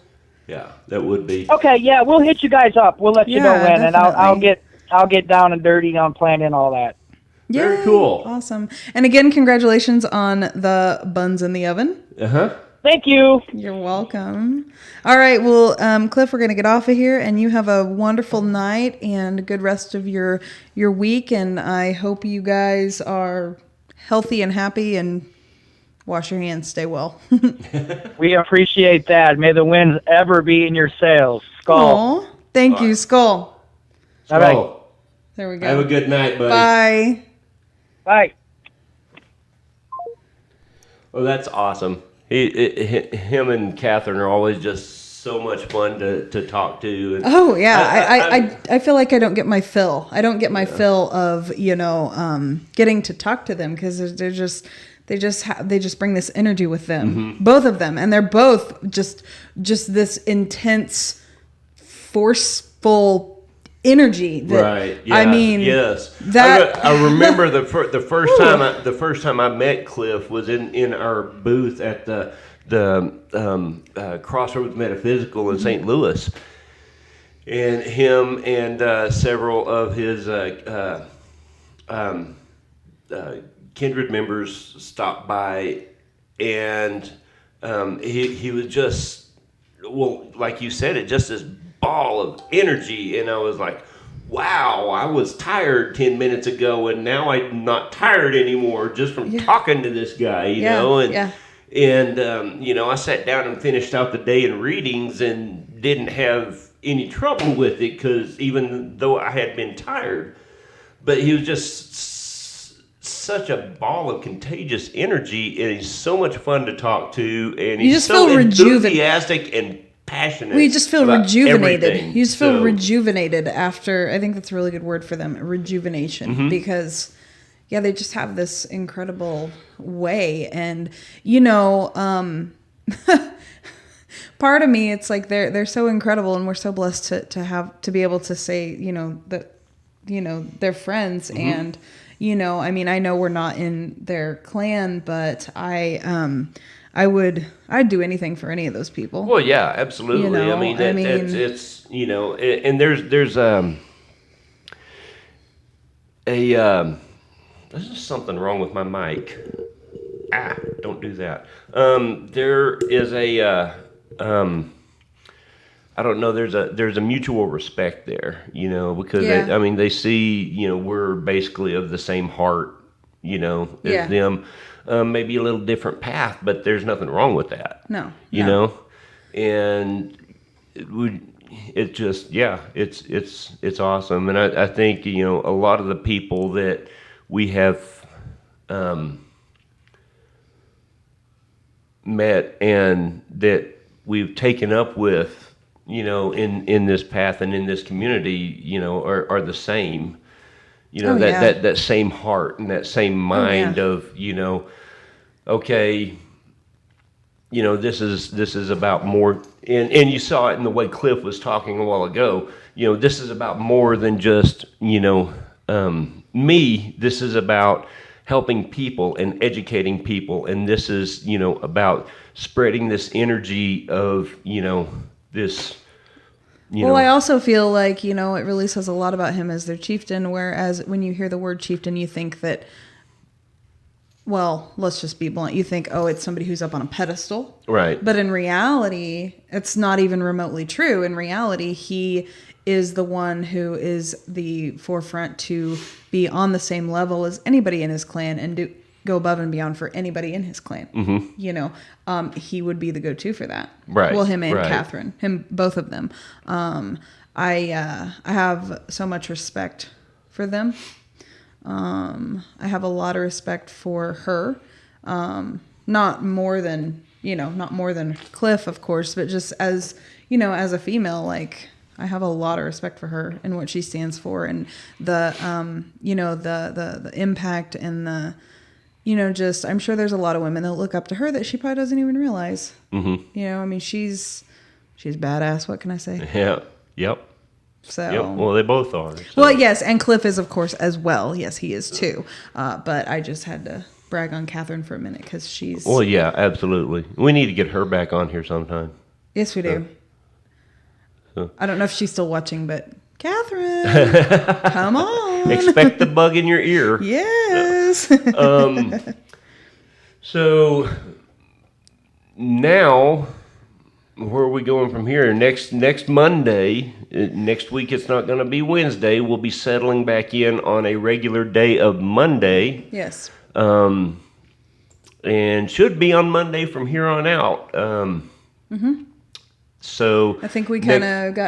Yeah, that would be. Okay, yeah, we'll hit you guys up. We'll let you know when, definitely. and I'll get down and dirty on planning all that. Yay, very cool. Awesome. And again, congratulations on the buns in the oven. Thank you. You're welcome. All right. Well, Cliff, we're going to get off of here, and you have a wonderful night and a good rest of your week. And I hope you guys are healthy and happy, and wash your hands. Stay well. We appreciate that. May the winds ever be in your sails. Skull. Aww, thank you, Skull. All right. There we go. Have a good night, buddy. Bye. Bye. Oh, that's awesome. Him and Catherine are always just so much fun to talk to. And oh yeah, I feel like I don't get my fill. I don't get my fill of getting to talk to them because they just bring this energy with them, both of them, and they're both just this intense, forceful energy. That, right. Yeah. I mean, yes. That I remember the first time I met Cliff was in our booth at the Crossroads Metaphysical in St. Louis, and him and several of his Kindred members stopped by, and he was just, well, like you said, it just this ball of energy, and I was like, wow, I was tired 10 minutes ago, and now I'm not tired anymore just from talking to this guy, you know, and I sat down and finished out the day in readings and didn't have any trouble with it, because even though I had been tired, but he was just such a ball of contagious energy, and he's so much fun to talk to, and he's so enthusiastic and passionate. We just feel rejuvenated. Everything. You just feel rejuvenated after. I think that's a really good word for them, rejuvenation, because they just have this incredible way, and part of me, it's like they're so incredible, and we're so blessed to be able to say that they're friends, and I mean, I know we're not in their clan, but I'd do anything for any of those people. Well, yeah, absolutely. I mean, it's and there's there's something wrong with my mic. Don't do that. There is I don't know. There's a mutual respect there, because they see, we're basically of the same heart, as them. Maybe a little different path, but there's nothing wrong with that. No. And it just, it's awesome. And I think, a lot of the people that we have met and that we've taken up with, in this path and in this community, are the same. That same heart and that same mind of, okay, this is about more, and you saw it in the way Cliff was talking a while ago, this is about more than just, me. This is about helping people and educating people, and this is, about spreading this energy of, this. I also feel like, it really says a lot about him as their chieftain, whereas when you hear the word chieftain, you think that, well, let's just be blunt. You think, oh, it's somebody who's up on a pedestal. Right. But in reality, it's not even remotely true. In reality, he is the one who is the forefront to be on the same level as anybody in his clan and go above and beyond for anybody in his clan. Mm-hmm. He would be the go-to for that. Right. Well, him and Catherine, both of them. I have so much respect for them. I have a lot of respect for her. Not more than Cliff, of course, but just as, as a female, like, I have a lot of respect for her and what she stands for, and the impact and the, just, I'm sure there's a lot of women that look up to her that she probably doesn't even realize. Mm-hmm. I mean, she's badass. What can I say? Yeah. Yep. So. Yep. Well, they both are. So. Well, yes, and Cliff is, of course, as well. Yes, he is too. But I just had to brag on Catherine for a minute because she's. Well, yeah, absolutely. We need to get her back on here sometime. Yes, we do. So. I don't know if she's still watching, but Catherine, come on. Expect the bug in your ear. Yes. So now, where are we going from here? Next Monday, next week it's not going to be Wednesday. We'll be settling back in on a regular day of Monday. Yes. And should be on Monday from here on out. Mm-hmm. So I think we kind of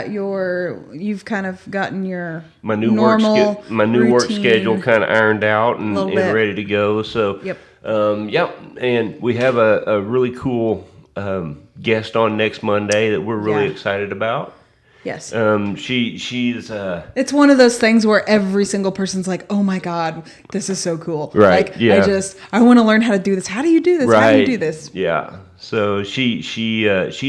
you've kind of gotten your my new work schedule kind of ironed out and ready to go. So yep. and we have a really cool guest on next Monday that we're really excited about. Yes. She's it's one of those things where every single person's like, "Oh my God, this is so cool!" Right. Like, I want to learn how to do this. How do you do this? Right. How do you do this? Yeah. So she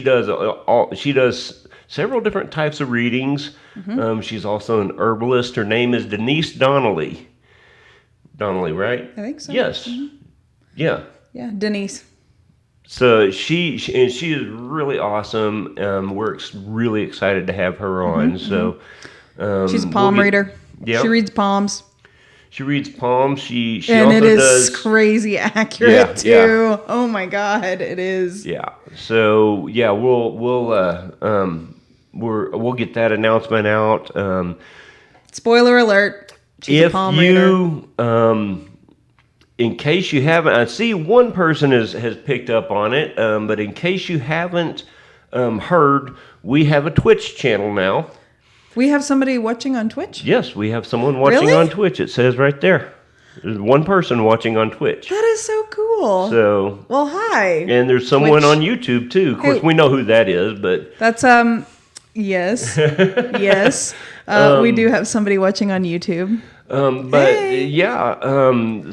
does several different types of readings. Mm-hmm. She's also an herbalist. Her name is Denise Donnelly. Donnelly, right? I think so. Yes. Mm-hmm. Yeah. Yeah, Denise. So she is really awesome. We're really excited to have her on. Mm-hmm. So she's a palm reader. Yep. She reads palms. She reads palms. She and also it is does crazy accurate too. Yeah. Oh my God, it is. Yeah. So yeah, we'll get that announcement out. Spoiler alert. She's a palm reader. In case you haven't, I see one person has picked up on it, but in case you haven't heard, we have a Twitch channel now. We have somebody watching on Twitch? Yes, we have someone watching on Twitch. It says right there. There's one person watching on Twitch. That is so cool. So, well, hi. And there's someone on YouTube too. Of course, we know who that is, but that's yes, yes. We do have somebody watching on YouTube.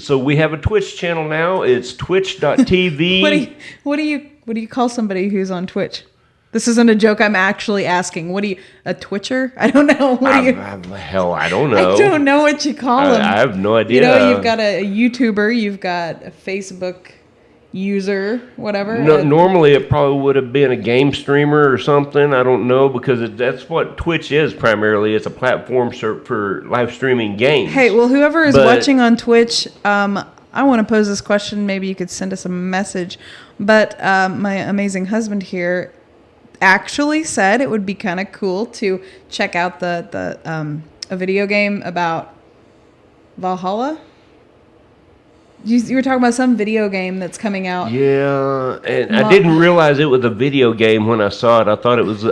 So we have a Twitch channel now. It's twitch.tv. What do you call somebody who's on Twitch? This isn't a joke. I'm actually asking. A Twitcher? I don't know. Hell, I don't know. I don't know what you call them. I have no idea. You know, you've got a YouTuber, you've got a Facebook user, whatever. No, normally it probably would have been a game streamer or something. I don't know, because that's what Twitch is primarily. It's a platform for live streaming games. Hey, well, whoever is watching on Twitch, I want to pose this question. Maybe you could send us a message. But my amazing husband here actually said it would be kind of cool to check out a video game about Valhalla. You were talking about some video game that's coming out. Yeah, and I didn't realize it was a video game when I saw it. I thought it was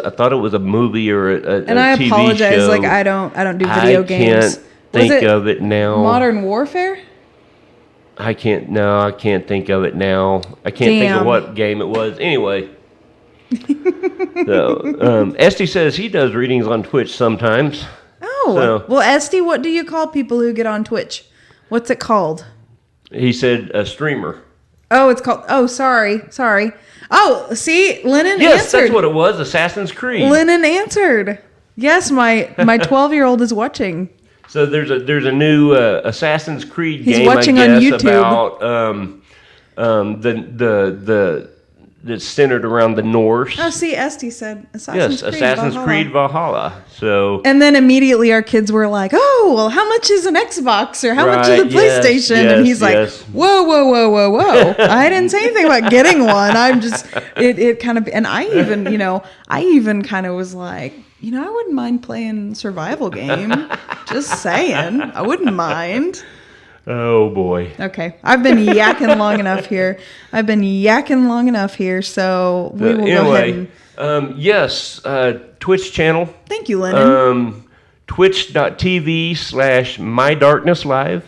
a movie or a TV show. And I apologize, like I don't do video games. I can't think of it now. Modern Warfare? I can't think of it now. I can't think of what game it was. Anyway. So, Esty says he does readings on Twitch sometimes. Oh, well, Esty, what do you call people who get on Twitch? What's it called? He said a streamer. Oh, it's called. Oh, sorry. Oh, see, Lennon answered. Yes, that's what it was. Assassin's Creed. Lennon answered. Yes, my 12-year-old is watching. So there's a new Assassin's Creed game. He's watching on YouTube about the that's centered around the Norse. Oh, see, Esty said Assassin's Creed Valhalla. So, and then immediately our kids were like, "Oh, well, how much is an Xbox or how much is a PlayStation?" Yes, and he's like, "Whoa! I didn't say anything about getting one. I'm just it kind of." And I even kind of was like, I wouldn't mind playing survival game. Just saying, I wouldn't mind. Oh boy. Okay, I've been yakking long enough here. So we will go ahead and... yes, Twitch channel. Thank you, Lennon. Twitch.tv/MyDarknessLive.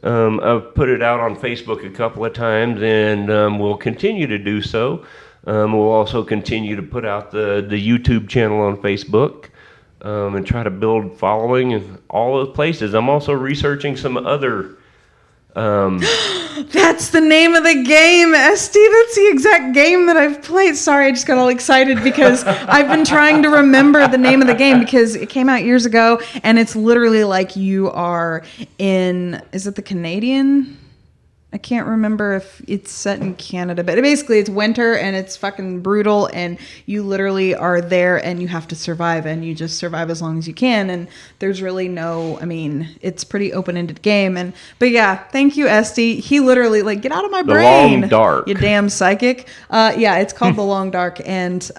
I've put it out on Facebook a couple of times, and we'll continue to do so. We'll also continue to put out the YouTube channel on Facebook, and try to build following in all those places. I'm also researching some other... That's the name of the game, Esty. That's the exact game that I've played. Sorry, I just got all excited because I've been trying to remember the name of the game because it came out years ago, and it's literally like you are in... Is it the Canadian? I can't remember if it's set in Canada, but basically it's winter and it's fucking brutal, and you literally are there and you have to survive, and you just survive as long as you can, and there's really it's pretty open-ended game. But yeah, thank you, Esty. He literally get out of my brain. The Long Dark. You damn psychic. Yeah, it's called The Long Dark, and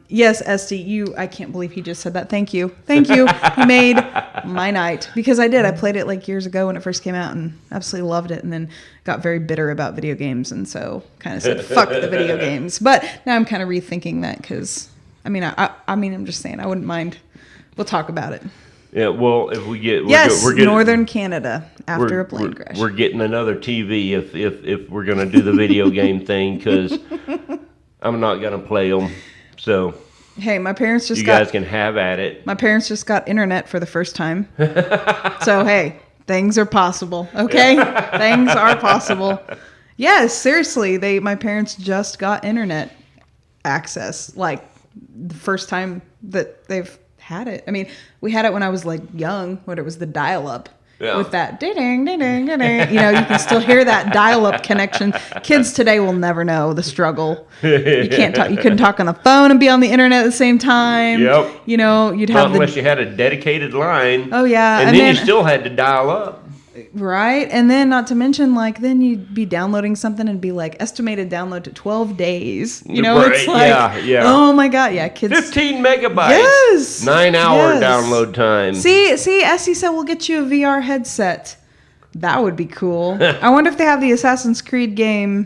yes, Esty, I can't believe he just said that. Thank you. You made my night, because I played it years ago when it first came out and absolutely loved it, and then got very bitter about video games, and so kind of said fuck the video games. But now I'm kind of rethinking that, because I'm just saying I wouldn't mind. We'll talk about it. Yeah, well, if we get yes, we're getting, northern Canada after a plane crash. We're getting another TV if we're gonna do the video game thing because I'm not gonna play them. So hey, my parents just you guys can have at it. My parents just got internet for the first time, so hey, things are possible. Okay, things are possible. Yes, seriously, my parents just got internet access, like the first time that they've had it. I mean, we had it when I was like young, when it was the dial-up with that ding ding ding ding ding. You know, you can still hear that dial-up connection. Kids today will never know the struggle. You can't talk. You couldn't talk on the phone and be on the internet at the same time. Yep. You know, you'd Not have unless you had a dedicated line. Oh yeah, and then you still had to dial up. Right, and then not to mention, like, then you'd be downloading something and be like, estimated download to 12 days. You know, right. it's like, oh my god, yeah, kids. 15 megabytes. Yes. 9-hour download time. See, Essie said we'll get you a VR headset. That would be cool. I wonder if they have the Assassin's Creed game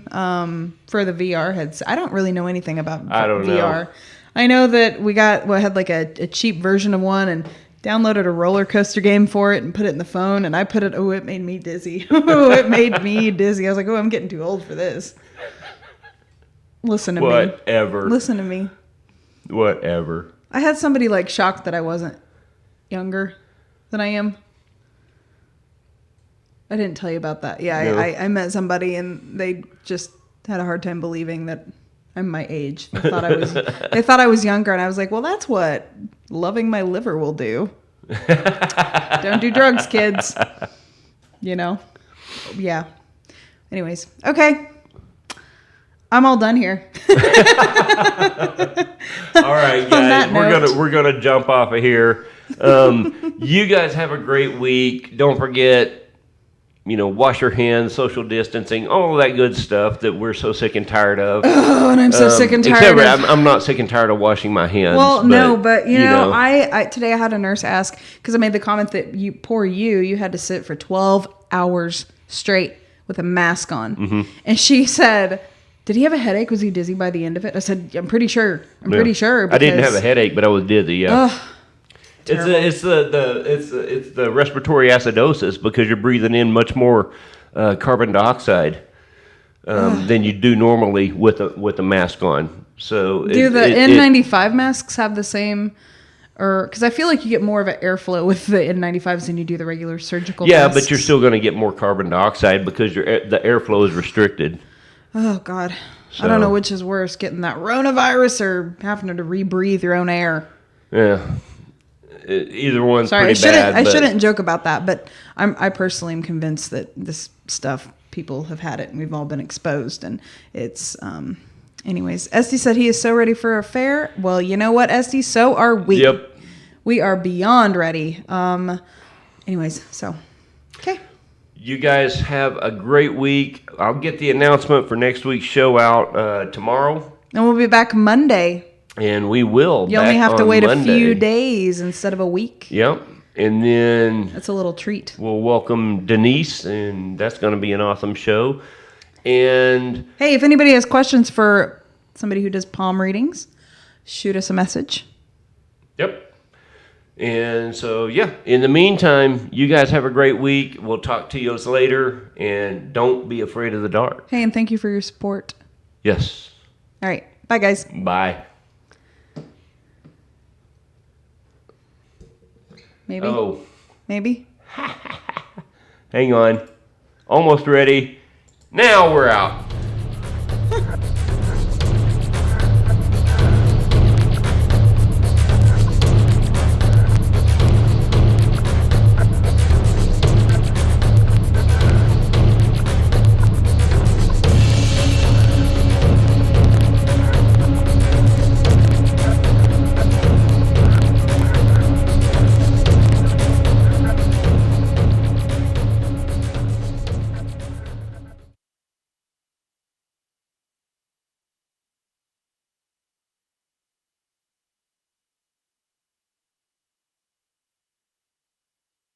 for the VR headset. I don't really know anything about VR. I don't know. I know that we had like a cheap version of one and downloaded a roller coaster game for it and put it in the phone, and I put it. Oh, it made me dizzy. It made me dizzy. I was like, oh, I'm getting too old for this. Listen to me. Whatever. Listen to me. Whatever. I had somebody like shocked that I wasn't younger than I am. I didn't tell you about that. Yeah, no. I met somebody and they just had a hard time believing that I'm my age. They thought I was younger, and I was like, well, that's what loving my liver will do. Don't do drugs, kids. You know? Yeah. Anyways, okay. I'm all done here. All right, guys. We're gonna jump off of here. You guys have a great week. Don't forget, wash your hands, social distancing, all of that good stuff that we're so sick and tired of. Oh, and I'm so sick and tired I'm not sick and tired of washing my hands. Well, but I today I had a nurse ask, because I made the comment that you had to sit for 12 hours straight with a mask on. Mm-hmm. And she said, did he have a headache? Was he dizzy by the end of it? I said, I'm pretty sure. Pretty sure. I didn't have a headache, but I was dizzy, yeah. It's the respiratory acidosis, because you're breathing in much more carbon dioxide than you do normally with a mask on. So do the N95 masks have the same? Or because I feel like you get more of an airflow with the N95s than you do the regular surgical masks. Yeah, but you're still going to get more carbon dioxide because the airflow is restricted. Oh God, so, I don't know which is worse, getting that coronavirus or having to rebreathe your own air. Yeah. Either one's pretty bad. I shouldn't joke about that, but I personally am convinced that this stuff, people have had it and we've all been exposed, and it's anyways. Esty said he is so ready for a fair. Well, you know what, Esty? So are we. Yep. We are beyond ready. Anyways, so okay. You guys have a great week. I'll get the announcement for next week's show out tomorrow. And we'll be back Monday. And we will. You only have to wait a few days instead of a week. Yep. And then... that's a little treat. We'll welcome Denise, and that's going to be an awesome show. And... hey, if anybody has questions for somebody who does palm readings, shoot us a message. Yep. And so, yeah. In the meantime, you guys have a great week. We'll talk to you later. And don't be afraid of the dark. Hey, and thank you for your support. Yes. All right. Bye, guys. Bye. Maybe. Oh. Maybe. Hang on. Almost ready. Now we're out.